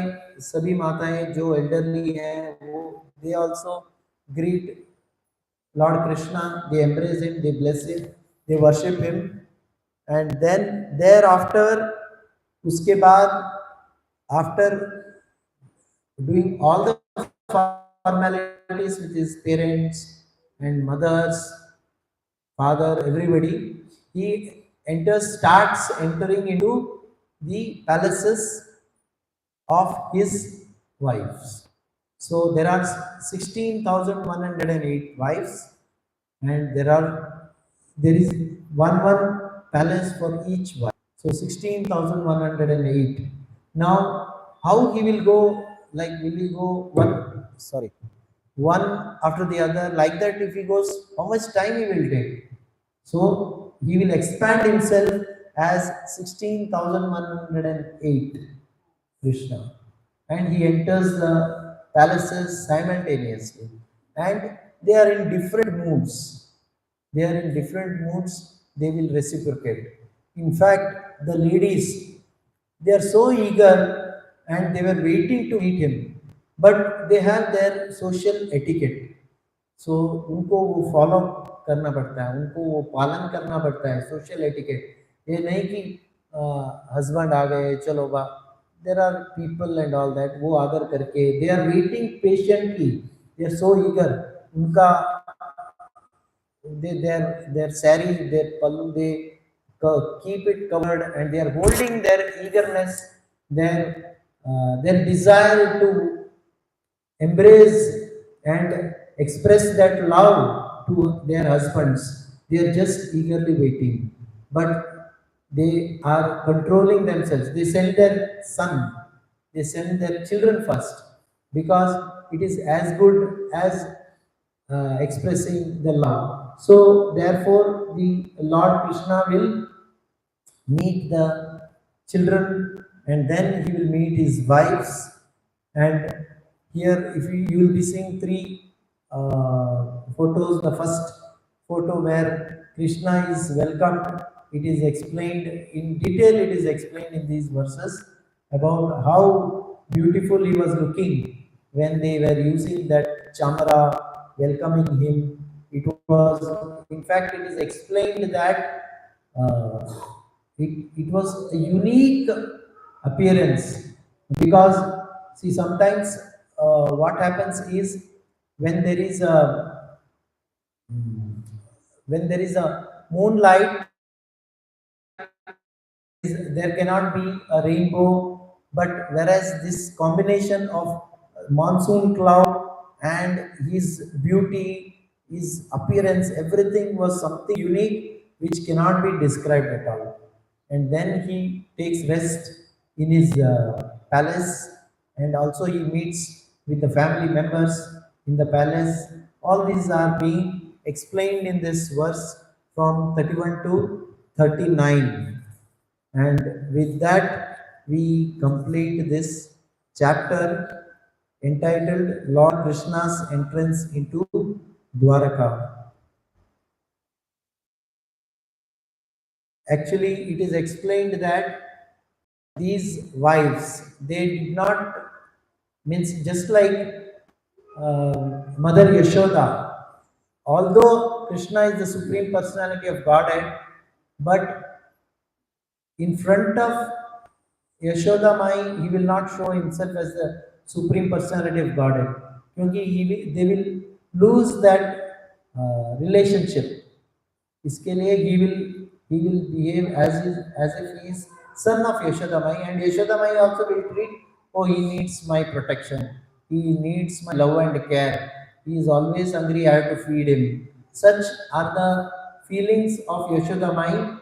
सभी माताएं जो एल्डरली हैं वो they also greet Lord Krishna, they embrace him, they bless him, they worship him, and then thereafter उसके बाद after doing all the formalities with his parents and mothers, father, everybody, he starts entering into the palaces of his wives. So there are 16,108 wives, and there is one palace for each wife. So 16,108. Now, how he will go? Like, will he go one? Sorry. one after the other. Like that, if he goes, how much time he will take? So he will expand himself as 16,108 Krishna, and he enters the palaces simultaneously, and they are in different moods. They are in different moods, they will reciprocate. In fact, the ladies, they are so eager and they were waiting to meet him, but they have their social etiquette. सो उनको वो follow करना पड़ता है, उनको वो पालन करना पड़ता है, सोशल एटिकेट। ये नहीं कि हस्बैंड आ गए चलो बा, there are people and all that, वो आदर करके they are waiting patiently, they are so eager. उनका their sari, their pallu, they keep it covered, and they are holding their eagerness, their desire to embrace and express that love to their husbands. They are just eagerly waiting, but they are controlling themselves. They send their son, they send their children first, because it is as good as expressing the love. So therefore, the Lord Krishna will meet the children, and then he will meet his wives. And here, if you will be seeing three photos. The first photo where Krishna is welcomed, it is explained in detail. It is explained in these verses about how beautiful he was looking when they were using that chamara, welcoming him. It was, in fact, it is explained that uh, it was a unique appearance, because see, sometimes what happens is, when there is a when there is a moonlight, there cannot be a rainbow, but whereas this combination of monsoon cloud and his beauty, his appearance, everything was something unique which cannot be described at all. And then he takes rest in his palace, and also he meets with the family members in the palace. All these are being explained in this verse from 31 to 39. And with that, we complete this chapter entitled Lord Krishna's Entrance into Dwaraka. Actually, it is explained that these wives, they did not, means just like Mother Yashoda, although Krishna is the Supreme Personality of Godhead, but in front of Yashoda Mai, he will not show himself as the Supreme Personality of Godhead, because they will lose that relationship. इसके लिए he will behave as if he is son of Yashoda Mai, and Yashoda Mai also will treat, oh, he needs my protection, he needs my love and care, he is always hungry, I have to feed him. Such are the feelings of Yashoda Mai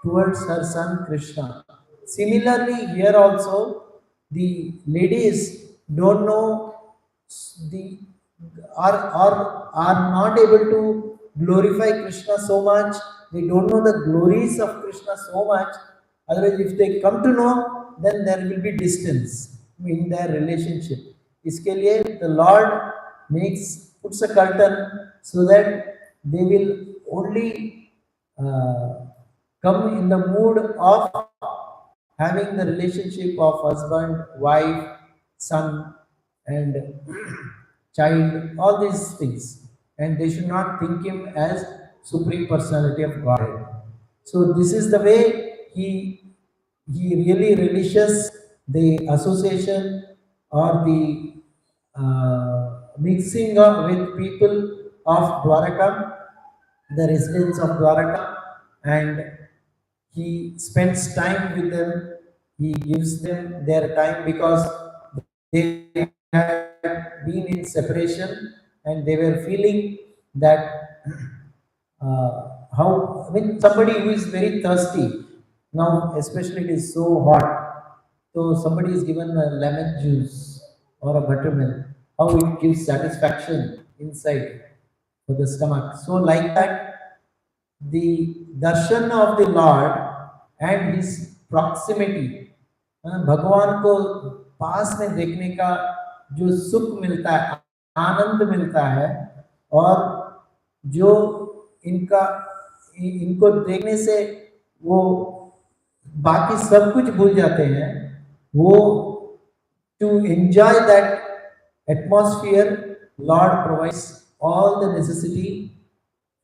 towards her son Krishna. Similarly, here also the ladies don't know the are not able to glorify Krishna so much. They don't know the glories of Krishna so much. Otherwise, if they come to know, then there will be distance in their relationship. इसके लिए the Lord puts a curtain so that they will only come in the mood of having the relationship of husband, wife, son, and child, all these things. And they should not think him as Supreme Personality of Godhead. So this is the way he really relishes the association or the mixing up with people of Dwaraka, the residents of Dwaraka, and he spends time with them. He gives them their time, because they had been in separation and they were feeling that how, when somebody who is very thirsty, now especially it is so hot, so somebody is given a lemon juice or a buttermilk, how it gives satisfaction inside for the stomach. So like that, the darshan of the Lord and his proximity, भगवान को पास में देखने का जो सुख मिलता है, आनंद मिलता है, और जो इनका इनको देखने से वो बाकी सब कुछ भूल जाते हैं, वो to enjoy that atmosphere, Lord provides all the necessary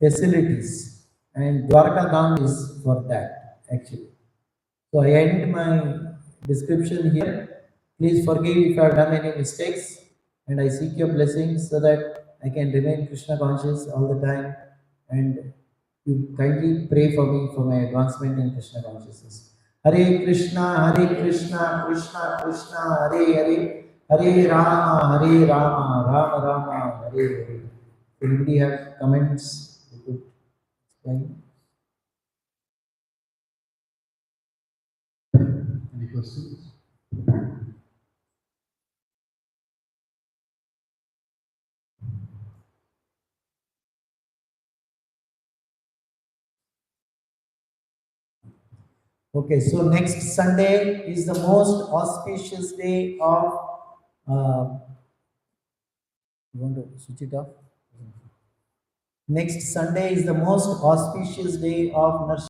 facilities, and Dwarka Dham is for that actually. So I end my description here. Please forgive if I have done any mistakes, and I seek your blessings so that I can remain Krishna conscious all the time, and you kindly pray for me for my advancement in Krishna consciousness. Hare Krishna, Krishna Krishna, Hare Hare, Hare Rama, Rama Rama, Hare Hare. Anybody have comments? You could explain. Any questions? Okay, so next Sunday is the most auspicious day of. You want to switch it off? Next Sunday is the most auspicious day of Narsimha.